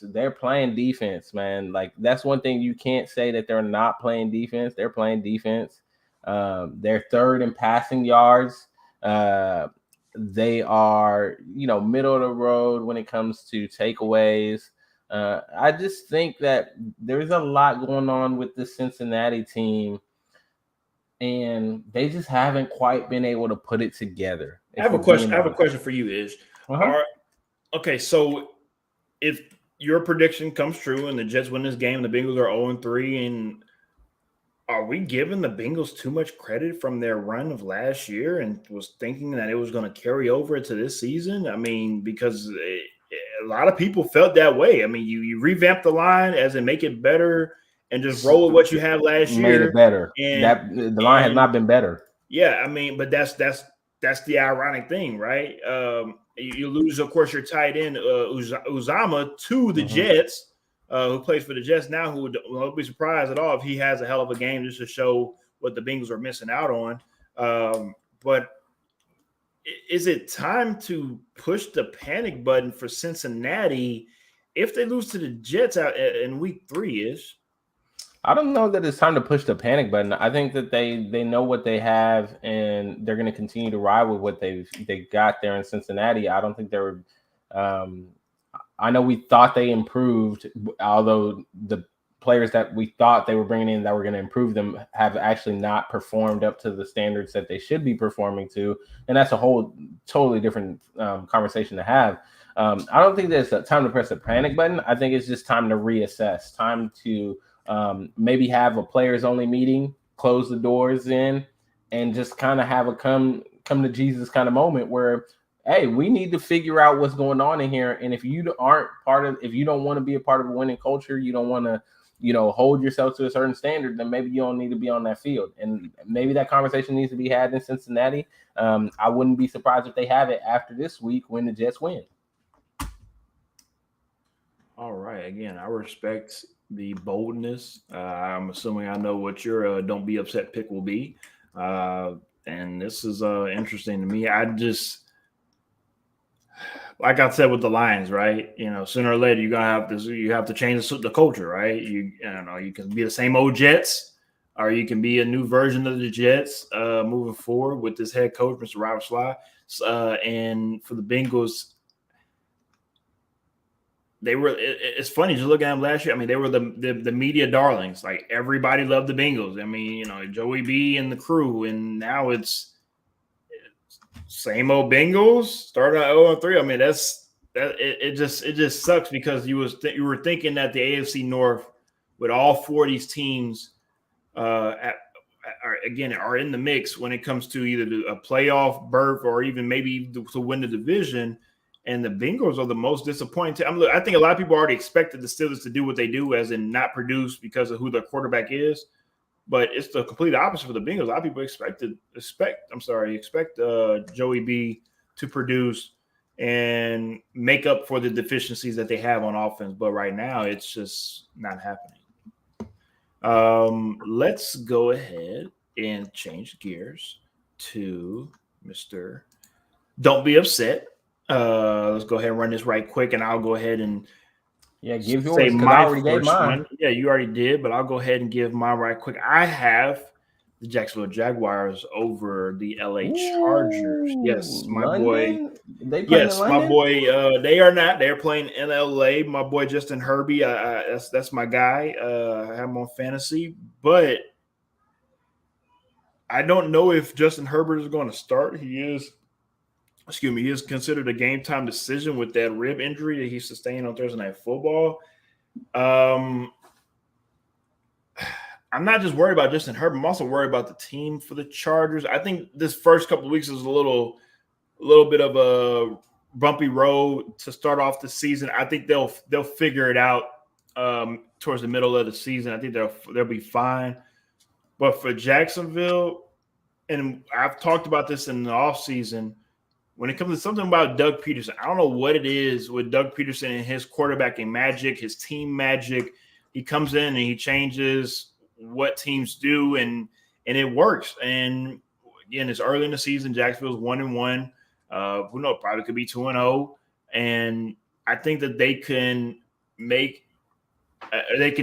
they're playing defense, man. Like, that's one thing you can't say that they're not playing defense. They're playing defense. They're third in passing yards. They are, middle of the road when it comes to takeaways. I just think that there's a lot going on with the Cincinnati team, and they just haven't quite been able to put it together. I have a question. I have a question for you, Ish. Okay, so if your prediction comes true and the Jets win this game, the Bengals are 0-3, and are we giving the Bengals too much credit from their run of last year and was thinking that it was going to carry over to this season? I mean, because a lot of people felt that way. I mean, you revamped the line as in make it better and just roll with what you have last year. Made it better. The line has not been better. Yeah, I mean, but that's the ironic thing, right? You lose, of course, your tight end Uzama to the Jets, who plays for the Jets now, who won't be surprised at all if he has a hell of a game just to show what the Bengals are missing out on. But is it time to push the panic button for Cincinnati if they lose to the Jets out in week 3-ish? I don't know that it's time to push the panic button. I think that they know what they have, and they're going to continue to ride with what they got there in Cincinnati. I don't think they were. I know we thought they improved, although the players that we thought they were bringing in that were going to improve them have actually not performed up to the standards that they should be performing to, and that's a whole totally different conversation to have. I don't think there's a time to press the panic button. I think it's just time to reassess, time to maybe have a players only meeting, close the doors in, and just kind of have a come to Jesus kind of moment where, hey, we need to figure out what's going on in here. And if you don't want to be a part of a winning culture, you don't want to, hold yourself to a certain standard, then maybe you don't need to be on that field. And maybe that conversation needs to be had in Cincinnati. I wouldn't be surprised if they have it after this week when the Jets win. All right. Again, I respect the boldness. I'm assuming I know what your don't be upset pick will be. And this is interesting to me. I just, like I said with the Lions, right? Sooner or later you have to change the culture, right? You can be the same old Jets, or you can be a new version of the Jets moving forward with this head coach, Mr. Robert Sly. And for the Bengals, it's funny just looking at them last year. I mean, they were the media darlings. Like, everybody loved the Bengals. I mean, Joey B and the crew, and now it's same old Bengals starting at 0-3. I mean, it just sucks because you were thinking that the AFC North, with all 4 of these teams are in the mix when it comes to either a playoff berth or even maybe to win the division. And the Bengals are the most disappointing. I think a lot of people already expected the Steelers to do what they do, as in not produce because of who their quarterback is. But it's the complete opposite for the Bengals. A lot of people expect Joey B to produce and make up for the deficiencies that they have on offense. But right now, it's just not happening. Let's go ahead and change gears to Mr. Don't Be Upset. Let's go ahead and run this right quick, and I'll go ahead and give yours. Say my I already gave mine. One. Yeah, you already did, but I'll go ahead and give mine right quick. I have the Jacksonville Jaguars over the LA Chargers. Yes, my London? boy. Yes, my boy. They are not. They're playing in LA. My boy Justin Herbie. That's my guy. I have him on fantasy, but I don't know if Justin Herbert is going to start. He is considered a game time decision with that rib injury that he sustained on Thursday Night Football. I'm not just worried about Justin Herbert. I'm also worried about the team for the Chargers. I think this first couple of weeks is a little bit of a bumpy road to start off the season. I think they'll figure it out towards the middle of the season. I think they'll be fine. But for Jacksonville, and I've talked about this in the offseason, when it comes to something about Doug Peterson, I don't know what it is with Doug Peterson and his quarterbacking magic, his team magic. He comes in and he changes what teams do, and it works. And again, it's early in the season. Jacksonville's 1-1. Who knows? Probably could be 2-0. And I think that they can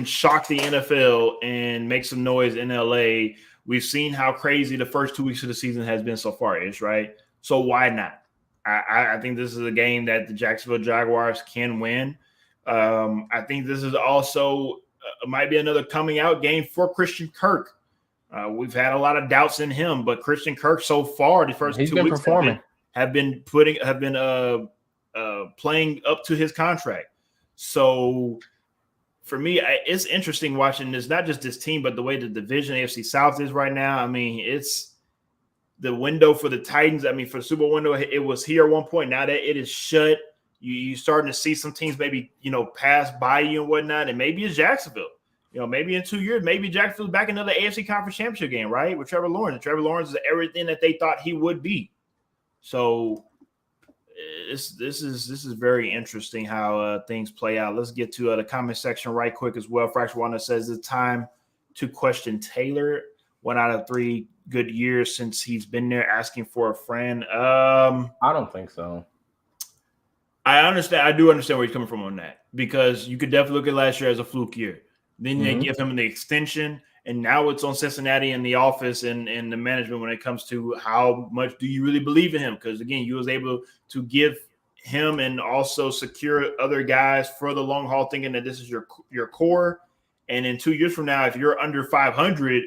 shock the NFL and make some noise in LA. We've seen how crazy the first 2 weeks of the season has been so far, right? So why not? I think this is a game that the Jacksonville Jaguars can win. I think this is also might be another coming out game for Christian Kirk. We've had a lot of doubts in him, but Christian Kirk so far the first 2 weeks performing. have been playing up to his contract. So for me, it's interesting watching this, not just this team, but the way the division AFC South is right now. I mean, it's the window for the Titans. I mean, for the Super Bowl window, it was here at one point. Now that it is shut, you're starting to see some teams maybe, pass by you and whatnot, and maybe it's Jacksonville. Maybe in 2 years, maybe Jacksonville's back in another AFC Conference Championship game, right, with Trevor Lawrence. And Trevor Lawrence is everything that they thought he would be. So this is very interesting how things play out. Let's get to the comment section right quick as well. Fracture One says it's time to question Taylor. 1 out of 3 good years since he's been there, asking for a friend. I don't think so. I understand. I do understand where he's coming from on that, because you could definitely look at last year as a fluke year. Then they give him the extension, and now it's on Cincinnati and the office and the management when it comes to how much do you really believe in him? Because, again, you was able to give him and also secure other guys for the long haul, thinking that this is your core. And in 2 years from now, if you're under 500,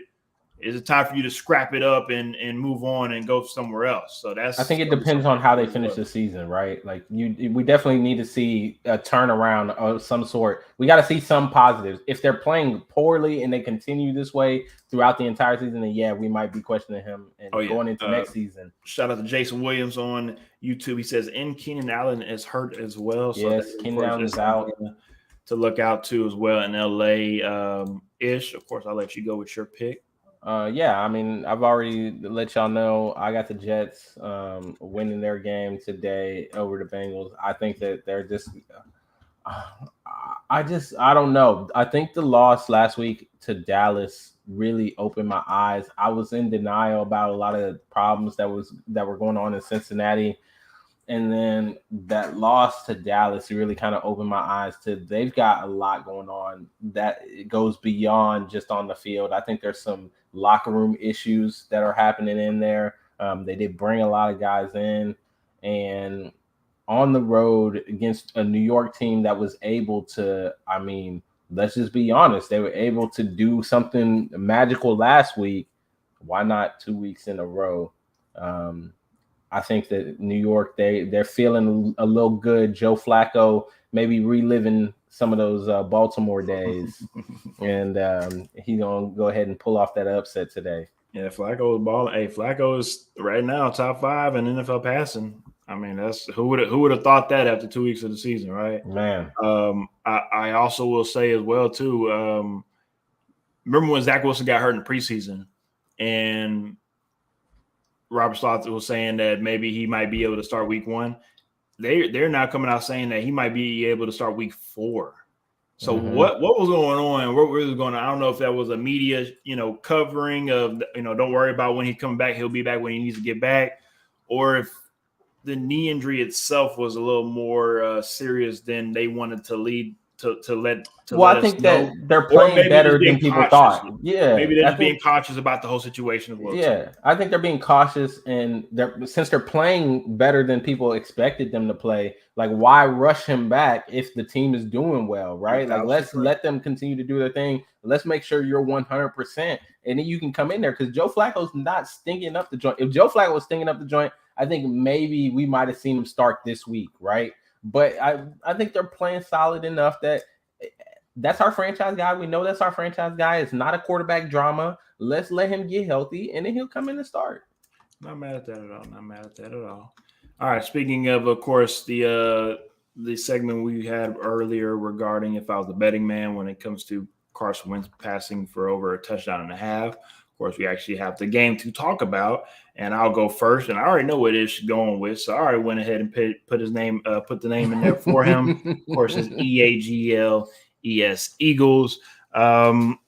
is it time for you to scrap it up and move on and go somewhere else? So I think it depends on how they finish the season, right? Like we definitely need to see a turnaround of some sort. We got to see some positives. If they're playing poorly and they continue this way throughout the entire season, then we might be questioning him and going into next season. Shout out to Jason Williams on YouTube. He says, and Keenan Allen is hurt as well. So yes, Keenan Allen is out. To look out to as well in LA. Ish, of course, I'll let you go with your pick. I mean, I've already let y'all know I got the Jets winning their game today over the Bengals. I think that they're just I don't know. I think the loss last week to Dallas really opened my eyes. I was in denial about a lot of the problems that were going on in Cincinnati. And then that loss to Dallas really kind of opened my eyes to they've got a lot going on that goes beyond just on the field. I think there's some locker room issues that are happening in there. They did bring a lot of guys in, and on the road against a New York team that was able to, I mean, let's just be honest, they were able to do something magical last week. Why not 2 weeks in a row? I think that New York, they're feeling a little good. Joe Flacco maybe reliving some of those Baltimore days, and he's going to go ahead and pull off that upset today. Yeah, Flacco is balling. Hey, Flacco is right now top 5 in NFL passing. I mean, that's who would have thought that after 2 weeks of the season, right? Man. I also will say as well too. Remember when Zach Wilson got hurt in the preseason, and Robert Sloth was saying that maybe he might be able to start week 1. They're now coming out saying that he might be able to start week 4. So what was going on? What was going on? I don't know if that was a media, covering of, don't worry about when he's coming back. He'll be back when he needs to get back. Or if the knee injury itself was a little more serious than they wanted to lead I think that they're playing better than people thought. Yeah, maybe they're just being cautious about the whole situation as well. Yeah, I think they're being cautious, and since they're playing better than people expected them to play, like why rush him back if the team is doing well, right? Like let's let them continue to do their thing. Let's make sure you're 100%, and then you can come in there because Joe Flacco's not stinking up the joint. If Joe Flacco was stinking up the joint, I think maybe we might have seen him start this week, right? But I think they're playing solid enough that that's our franchise guy. We know that's our franchise guy. It's not a quarterback drama. Let's let him get healthy, and then he'll come in and start. Not mad at that at all. All right. Speaking of course, the segment we had earlier regarding if I was the betting man when it comes to Carson Wentz passing for over a touchdown and a half. Of course, we actually have the game to talk about, and I'll go first. And I already know what it is going with, so I already went ahead and put the name in there for him. Of course, it's EAGLES Eagles. I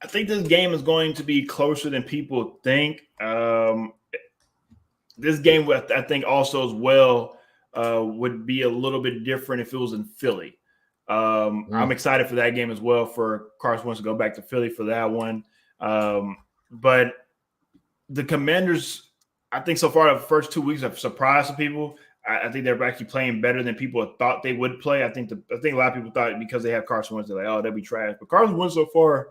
think this game is going to be closer than people think. This game, I think, also as well would be a little bit different if it was in Philly. I'm excited for that game as well for Carson Wentz to go back to Philly for that one. But the Commanders, I think so far the first 2 weeks have surprised some people. I think they're actually playing better than people thought they would play. I think a lot of people thought because they have Carson Wentz, they're like, oh, they'll be trash. But Carson Wentz so far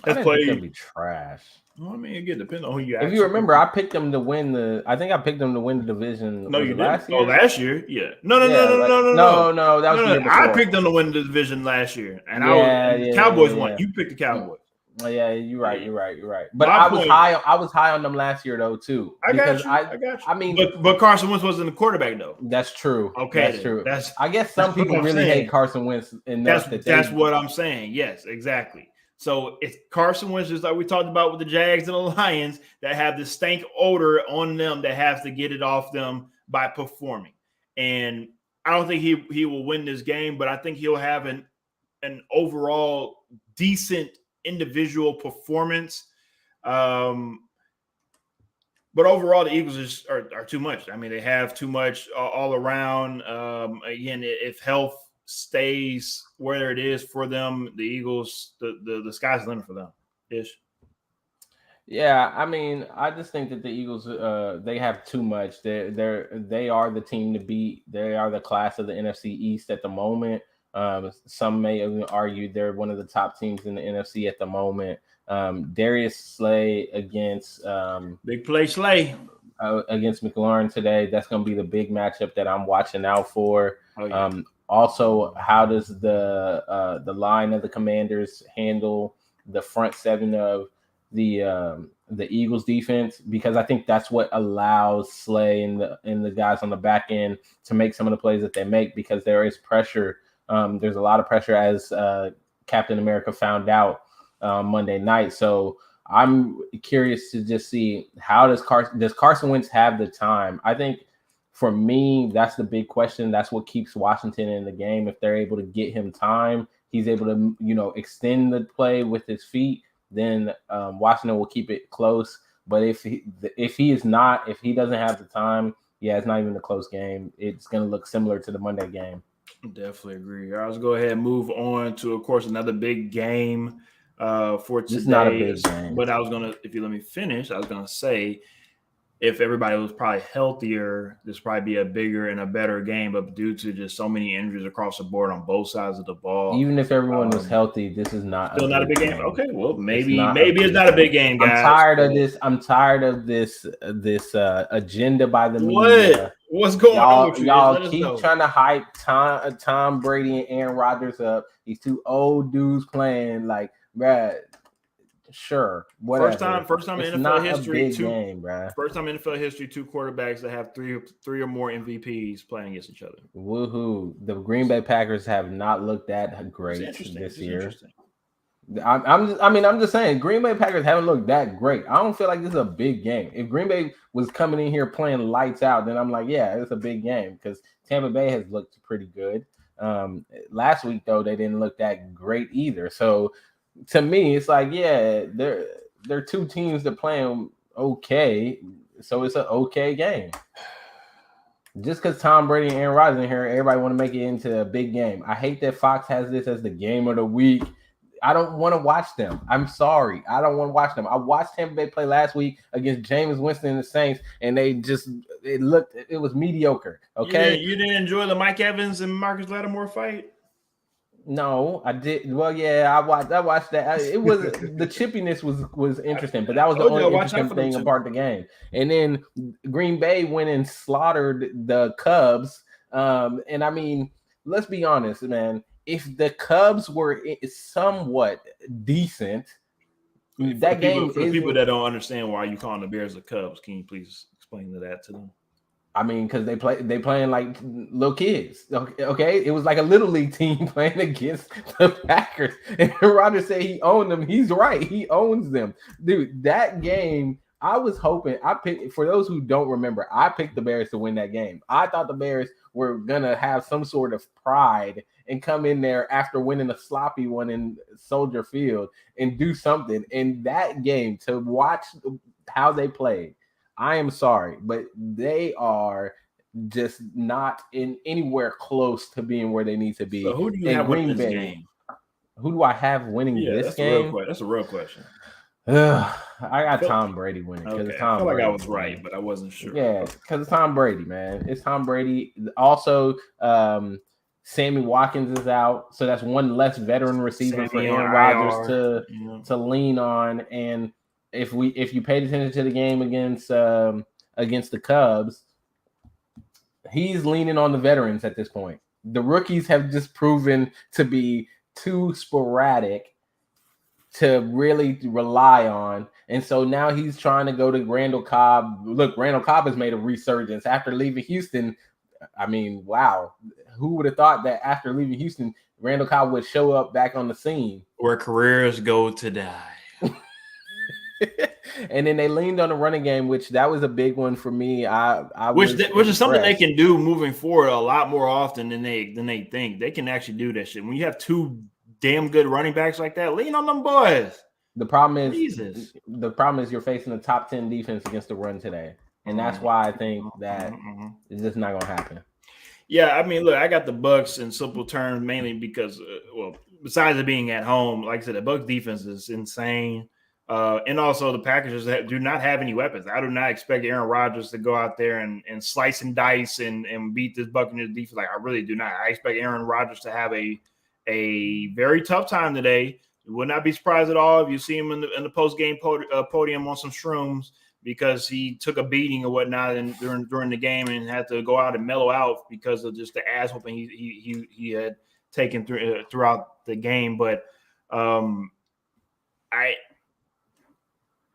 has played. They'll be trash. Well, I mean, again, depends on who you. If you remember, I picked them to win the. I think I picked them to win the division. No, you didn't. Last year? Oh, last year, yeah. No. That was the year before. I picked them to win the division last year, and the Cowboys won. You picked the Cowboys. Oh, yeah, you're right. But I was high on them last year though too. I got you. I mean, but Carson Wentz wasn't the quarterback though. That's true. Okay, that's true. I guess some people really hate Carson Wentz enough that's what I'm saying. Yes, exactly. So it's Carson Wentz, just like we talked about with the Jags and the Lions, that have the stank odor on them that has to get it off them by performing. And I don't think he will win this game, but I think he'll have an overall decent individual performance. But overall, the Eagles are too much. I mean, they have too much all around. Again, if health stays where it is for them, the Eagles, the sky's the limit for them. Ish. Yeah, I mean, I just think that the Eagles, they have too much. They are the team to beat. They are the class of the NFC East at the moment. Some may even argue they're one of the top teams in the NFC at the moment. Darius Slay against big play Slay against McLaurin today. That's going to be the big matchup that I'm watching out for. Oh, yeah. Also, how does the line of the Commanders handle the front seven of the Eagles defense? Because I think that's what allows Slay and the guys on the back end to make some of the plays that they make, because there is pressure. There's a lot of pressure, as Captain America found out Monday night. So I'm curious to just see, how does Carson Wentz have the time? I think for me, that's the big question. That's what keeps Washington in the game. If they're able to get him time, he's able to, extend the play with his feet, then Washington will keep it close. But if he doesn't have the time, it's not even a close game. It's going to look similar to the Monday game. Definitely agree. All right, let's go ahead and move on to, of course, another big game for today. It's not a big game. But if you let me finish, I was going to say, if everybody was probably healthier, this would probably be a bigger and a better game. But due to just so many injuries across the board on both sides of the ball, even if everyone was healthy, this is still not a big game. Okay, well, maybe it's not a big game, guys. I'm tired of this agenda by the media. What's going on with you? Y'all keep trying to hype Tom Brady and Aaron Rodgers up. These two old dudes playing like, bruh. Sure, whatever. First time in NFL history, First time in NFL history, two quarterbacks that have three or more MVPs playing against each other. Woohoo! The Green Bay Packers have not looked that great this year. I'm just saying, Green Bay Packers haven't looked that great. I don't feel like this is a big game. If Green Bay was coming in here playing lights out, then I'm like, yeah, it's a big game, because Tampa Bay has looked pretty good. Last week though, they didn't look that great either. So to me, it's like, yeah, they're two teams that playing okay, so it's an okay game. Just because Tom Brady and Aaron Rodgers in here, everybody want to make it into a big game. I hate that Fox has this as the game of the week. I don't want to watch them. I'm sorry. I don't want to watch them. I watched Tampa Bay play last week against Jameis Winston and the Saints, and it was mediocre. Okay. You didn't enjoy the Mike Evans and Marcus Lattimore fight? No, I did. Well, yeah, I watched that. It was the chippiness was interesting, but that was the only interesting thing about the game. And then Green Bay went and slaughtered the Cubs. And I mean, let's be honest, man. If the Cubs were somewhat decent, that game. For people that don't understand why you calling the Bears the Cubs, can you please explain that to them? I mean, because they playing like little kids. Okay, it was like a little league team playing against the Packers. And Rodgers said he owned them. He's right. He owns them, dude. That game, I was hoping. For those who don't remember, I picked the Bears to win that game. I thought the Bears were gonna have some sort of pride and come in there after winning a sloppy one in Soldier Field and do something. In that game, to watch how they played, I am sorry, but they are just not anywhere close to being where they need to be. So who do you have winning this game? Who do I have winning this game? That's a real question. I got Tom Brady winning because it's Tom Brady. I was right, but I wasn't sure. Yeah, because it's Tom Brady, man. It's Tom Brady. Also, Sammy Watkins is out, so that's one less veteran receiver for Aaron Rodgers to lean on. And if you paid attention to the game against the Cubs, he's leaning on the veterans at this point. The rookies have just proven to be too sporadic to really rely on. And so now he's trying to go to Randall Cobb. Look, Randall Cobb has made a resurgence after leaving Houston. I mean, wow. Who would have thought that after leaving Houston, Randall Cobb would show up back on the scene? Where careers go to die. And then they leaned on the running game, which that was a big one for me. Which is something they can do moving forward a lot more often than they think. They can actually do that shit. When you have two damn good running backs like that, lean on them boys. The problem is you're facing a top 10 defense against the run today. And that's why I think that it's just not going to happen. Yeah, I mean, look, I got the Bucs in simple terms mainly because, besides it being at home, like I said, the Bucs defense is insane. And also the Packers do not have any weapons. I do not expect Aaron Rodgers to go out there and slice and dice and beat this Buccaneers defense. Like, I really do not. I expect Aaron Rodgers to have a very tough time today. Would not be surprised at all if you see him in the post-game podium on some shrooms because he took a beating or whatnot during the game and had to go out and mellow out because of just the ass whooping he had taken throughout the game. But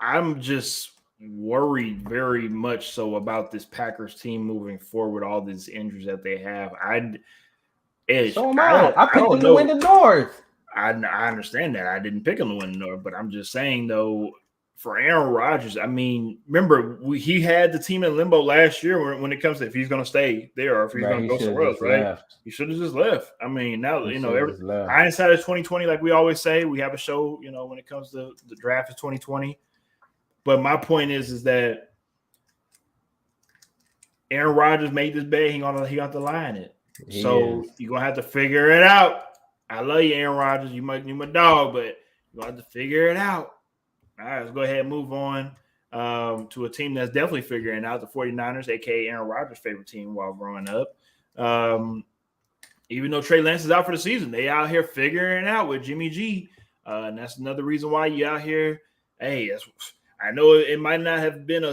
I'm just worried very much so about this Packers team moving forward with all these injuries that they have. I picked them to win the North. I understand that. I didn't pick him to win the North, but I'm just saying, though, for Aaron Rodgers, I mean, remember, he had the team in limbo last year when it comes to if he's going to stay there or if he's going to go somewhere else, right? Left. He should have just left. I mean, now, hindsight is 2020, like we always say. We have a show, when it comes to the draft is 2020. But my point is that Aaron Rodgers made this bet. He got to line it. So you're going to have to figure it out. I love you, Aaron Rodgers. You might be my dog, but you're going to have to figure it out. All right, let's go ahead and move on to a team that's definitely figuring out, the 49ers, a.k.a. Aaron Rodgers' favorite team while growing up. Even though Trey Lance is out for the season, they out here figuring it out with Jimmy G. And that's another reason why you out here. Hey, I know it might not have been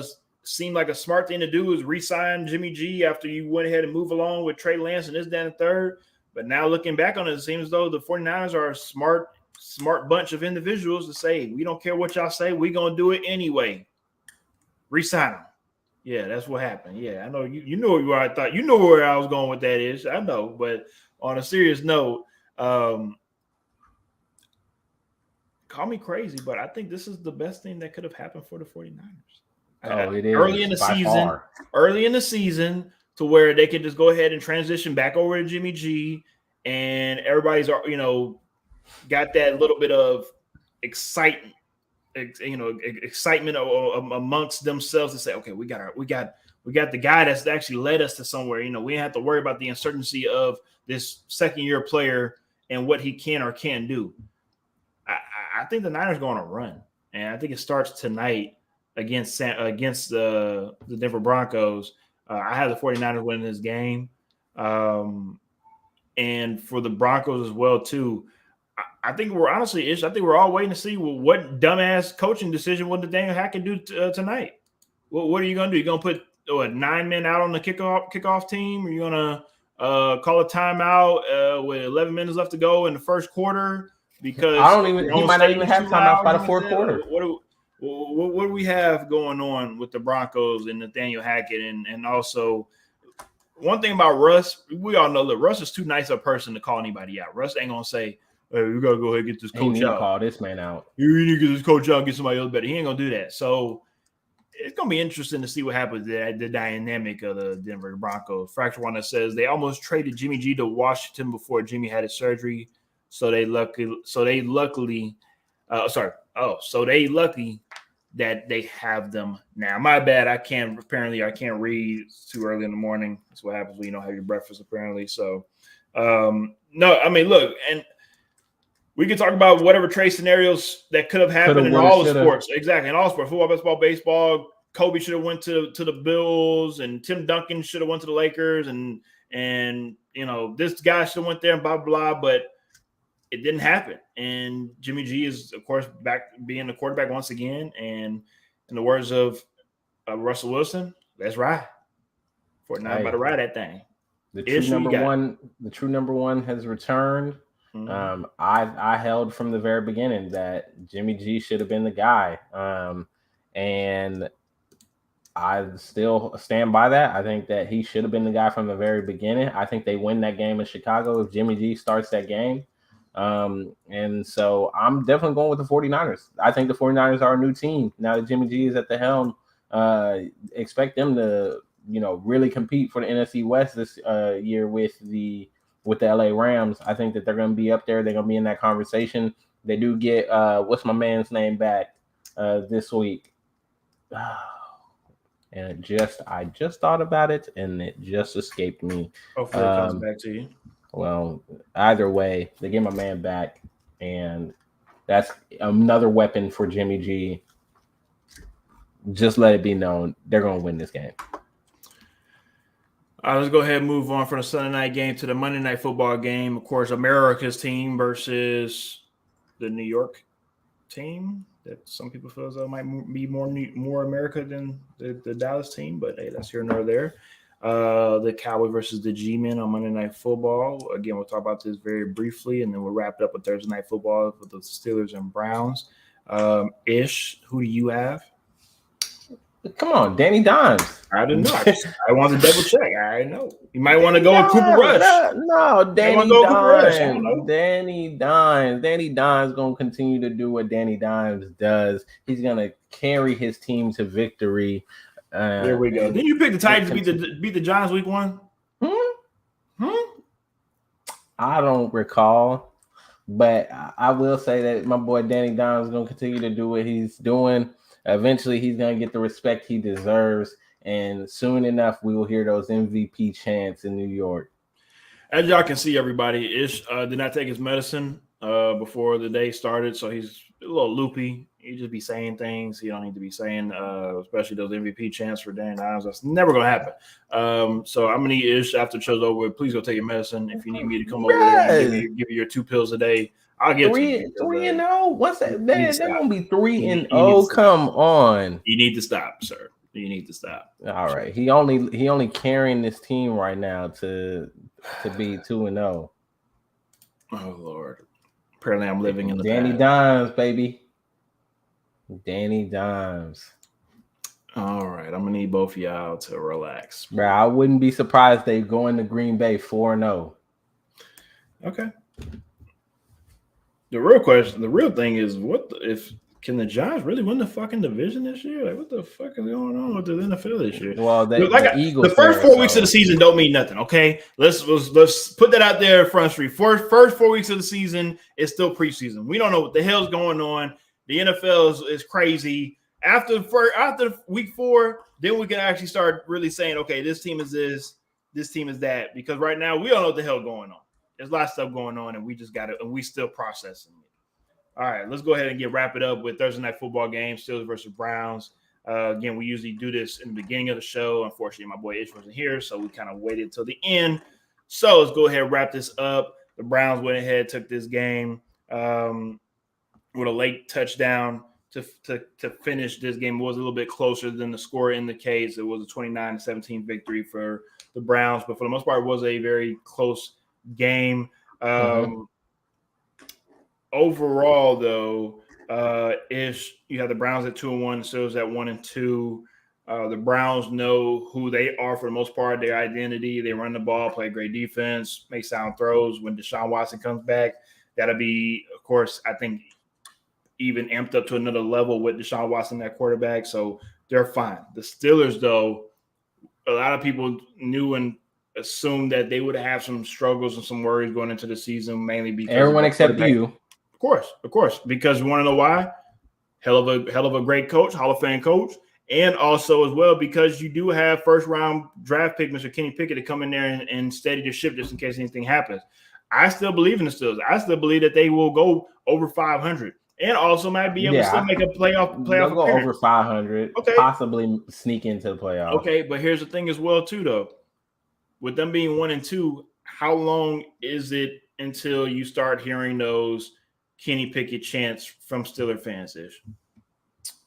seem like a smart thing to do is re-sign Jimmy G after you went ahead and move along with Trey Lance and this, that, and third. But now looking back on it, it seems as though the 49ers are a smart bunch of individuals to say, we don't care what y'all say. We're going to do it anyway. Re-sign them. Yeah, that's what happened. Yeah, I know you know where I thought. You know where I was going with that is. I know. But on a serious note, call me crazy, but I think this is the best thing that could have happened for the 49ers. It is. Early in the season to where they could just go ahead and transition back over to Jimmy G and everybody's, got that little bit of excitement amongst themselves to say, okay, we got the guy that's actually led us to somewhere. We didn't have to worry about the uncertainty of this second-year player and what he can or can't do. I think the Niners going to run, and I think it starts tonight against the Denver Broncos. I have the 49ers winning this game, and for the Broncos as well too. I think we're all waiting to see what dumbass coaching decision will Nathaniel Hackett do tonight. What are you going to do? You're going to put 9 men out on the kickoff team? Are you going to call a timeout with 11 minutes left to go in the first quarter? Because he might not even have timeouts by the fourth quarter. What do we have going on with the Broncos and Nathaniel Hackett? And also, one thing about Russ, we all know that Russ is too nice a person to call anybody out. Russ ain't going to say, hey, we got to go ahead and get this coach out. Call this man out. You need to get this coach out and get somebody else better. He ain't going to do that. So it's going to be interesting to see what happens with the dynamic of the Denver Broncos. Fracture One that says they almost traded Jimmy G to Washington before Jimmy had his surgery. So they lucky that they have them now. My bad. I can't read too early in the morning. That's what happens when you don't have your breakfast, apparently. So no, I mean, look, and we can talk about whatever trade scenarios that could have happened in all the sports. Exactly, in all sports, football, basketball, baseball. Kobe should have went to the Bills, and Tim Duncan should have went to the Lakers, and this guy should have went there, and blah blah blah. But it didn't happen, and Jimmy G is, of course, back being the quarterback once again. And in the words of Russell Wilson, let's ride. Fortnite about to ride that thing. The true number one has returned. Mm-hmm. I held from the very beginning that Jimmy G should have been the guy, and I still stand by that. I think that he should have been the guy from the very beginning. I think they win that game in Chicago if Jimmy G starts that game. And so I'm definitely going with the 49ers. I think the 49ers are a new team now that Jimmy G is at the helm. Expect them to, really compete for the NFC West this year with the LA Rams. I think that they're going to be up there. They're going to be in that conversation. They do get what's my man's name back this week. And I just thought about it, and it just escaped me. Hopefully it comes back to you. Well, either way, they get my man back, and that's another weapon for Jimmy G. Just let it be known they're going to win this game. All right, let's go ahead and move on from the Sunday night game to the Monday night football game. Of course, America's team versus the New York team that some people feel as though might be more America than the Dallas team, but hey, that's here nor there. The Cowboys versus the G-Men on Monday Night Football. Again, we'll talk about this very briefly, and then we'll wrap it up with Thursday Night Football with the Steelers and Browns. Ish, who do you have? Come on, Danny Dimes. I didn't know. I wanted to double check. I know. You might want to go with Cooper Rush. No, Danny Dimes. Danny Dimes. Danny Dimes going to continue to do what Danny Dimes does. He's going to carry his team to victory. There we go. Didn't you pick the Titans to beat the Giants week 1? I don't recall, but I will say that my boy Danny Dimes is going to continue to do what he's doing. Eventually, he's going to get the respect he deserves, and soon enough, we will hear those MVP chants in New York. As y'all can see, everybody, Ish did not take his medicine before the day started, so he's a little loopy. He just be saying things he don't need to be saying, especially those MVP chants for Danny Dimes. That's never going to happen. So I'm going to need Ish after the show's over. Please go take your medicine. If you need me to come over there and give you your 2 pills a day, I'll get 3-0. What's that? They're going to be 3-0. Come on. You need to stop, sir. You need to stop. All right. He only carrying this team right now to be 2-0. Oh, Lord. Apparently I'm living in the Danny past. Dimes, baby. Danny Dimes. All right. I'm going to need both of y'all to relax. Bro, I wouldn't be surprised they go into Green Bay 4-0. Okay. The real thing is, can the Giants really win the fucking division this year? Like, what the fuck is going on with the NFL this year? Well, the Eagles. The first 4 weeks of the season don't mean nothing. Okay, let's put that out there in front street. First 4 weeks of the season is still preseason. We don't know what the hell's going on. The NFL is crazy. After week 4, then we can actually start really saying, okay, this team is this team is that. Because right now we don't know what the hell going on. There's a lot of stuff going on, and we still processing it. All right, let's go ahead and wrap it up with Thursday Night Football game, Steelers versus Browns. Again, we usually do this in the beginning of the show. Unfortunately, my boy Ish wasn't here, so we kind of waited till the end. So let's go ahead and wrap this up. The Browns went ahead, took this game with a late touchdown to finish this game. It was a little bit closer than the score indicates. It was a 29-17 victory for the Browns, but for the most part, it was a very close game. Overall, though, you have the Browns at 2-1, Steelers at 1-2. The Browns know who they are for the most part, their identity. They run the ball, play great defense, make sound throws. When Deshaun Watson comes back, that'll be, of course, I think, even amped up to another level with Deshaun Watson at quarterback. So they're fine. The Steelers, though, a lot of people knew and assumed that they would have some struggles and some worries going into the season, mainly because everyone except you. Of course, because you want to know why? Hell of a great coach, Hall of Fame coach, and also as well because you do have first round draft pick Mr. Kenny Pickett to come in there and steady the ship just in case anything happens. I still believe in the Steelers. I still believe that they will go over 500 and also might be able to still make a playoff They'll go appearance. over 500, possibly sneak into the playoffs. Okay, but here's the thing as well, too, though. With them being 1-2, how long is it until you start hearing those Kenny Pickett chants from Steeler fans-ish?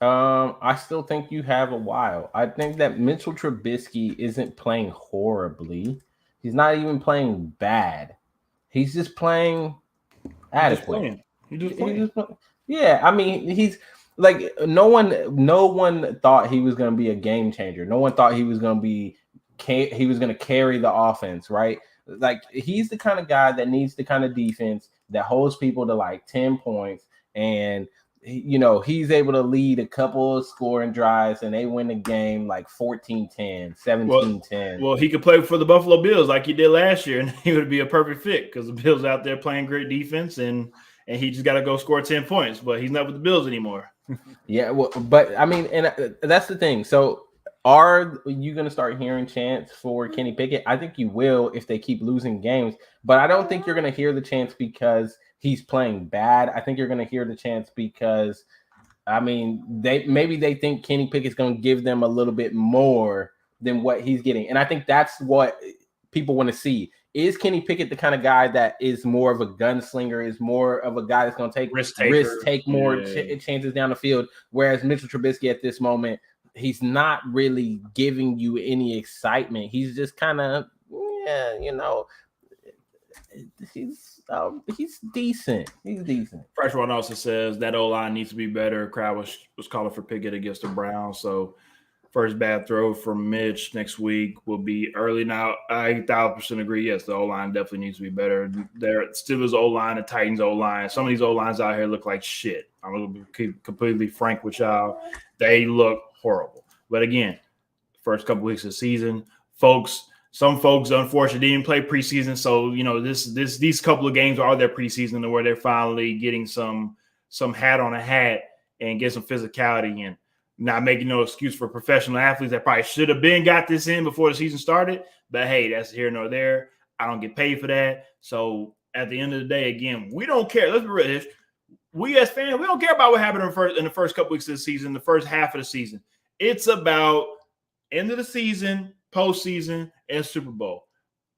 I still think you have a while. I think that Mitchell Trubisky isn't playing horribly. He's not even playing bad. He's just playing adequate. He's just playing. Yeah, I mean, he's like no one thought he was going to be a game changer. No one thought he was going to carry the offense, right? Like he's the kind of guy that needs the kind of defense that holds people to like 10 points, and he's able to lead a couple of scoring drives and they win the game like 14-10, 17-10. Well, he could play for the Buffalo Bills like he did last year, and he would be a perfect fit because the Bills out there playing great defense, and he just got to go score 10 points, but he's not with the Bills anymore. Yeah, well, but I mean, and that's the thing. So are you going to start hearing chants for Kenny Pickett? I think you will if they keep losing games, but I don't think you're going to hear the chants because he's playing bad. I think you're going to hear the chants because, I mean, they think Kenny Pickett's going to give them a little bit more than what he's getting. And I think that's what people want to see. Is Kenny Pickett the kind of guy that is more of a gunslinger, is more of a guy that's going to take more chances down the field, whereas Mitchell Trubisky at this moment, he's not really giving you any excitement. He's just kind of, he's decent. He's decent. Fresh one also says that O-line needs to be better. Crowd was calling for Pickett against the Browns. So first bad throw from Mitch next week will be early. Now, I 1,000% agree. Yes, the O-line definitely needs to be better. There still is O-line, the Titans O-line. Some of these O-lines out here look like shit. I'm going to be completely frank with y'all. They look horrible. But again, first couple weeks of the season, some folks unfortunately didn't play preseason. So, these couple of games are their preseason where they're finally getting some hat on a hat and get some physicality in. Not making no excuse for professional athletes that probably should have got this in before the season started. But hey, that's here nor there. I don't get paid for that. So at the end of the day, again, we don't care. Let's be real. We as fans, we don't care about what happened in the first couple weeks of the season, the first half of the season. It's about end of the season, postseason, and Super Bowl.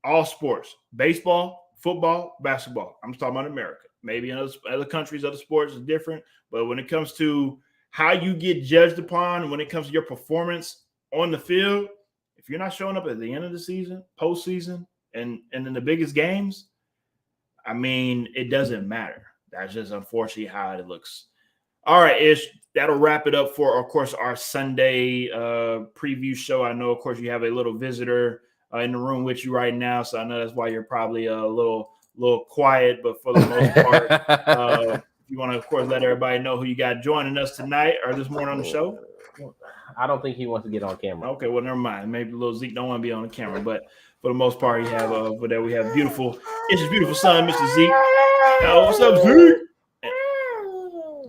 All sports, baseball, football, basketball. I'm just talking about America. Maybe in other countries, other sports is different. But when it comes to how you get judged upon, when it comes to your performance on the field, if you're not showing up at the end of the season, postseason, and in the biggest games, I mean, it doesn't matter. That's just unfortunately how it looks. All right, Ish, that'll wrap it up for, of course, our Sunday preview show. I know, of course, you have a little visitor in the room with you right now, so I know that's why you're probably a little quiet, but for the most part, you want to, of course, let everybody know who you got joining us tonight or this morning on the show. I don't think he wants to get on camera. Okay, well, never mind. Maybe little Zeke don't want to be on the camera, but for the most part, we have beautiful son, Mr. Zeke. What's up, Zeke?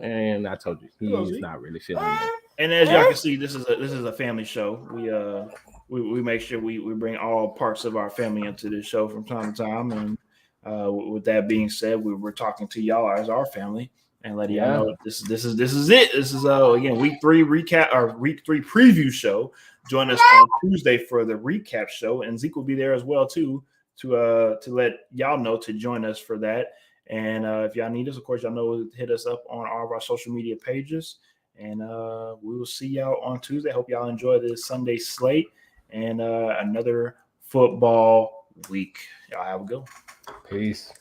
And I told you he's not really feeling it. And as y'all can see, this is a family show. We make sure we bring all parts of our family into this show from time to time. And with that being said, we're talking to y'all as our family and letting y'all know this is it. This is again week 3 recap or week 3 preview show. Join us on Tuesday for the recap show, and Zeke will be there as well too to let y'all know to join us for that. And if y'all need us, of course, y'all know hit us up on all of our social media pages. And we will see y'all on Tuesday. Hope y'all enjoy this Sunday slate and another football week. Y'all have a good one. Peace.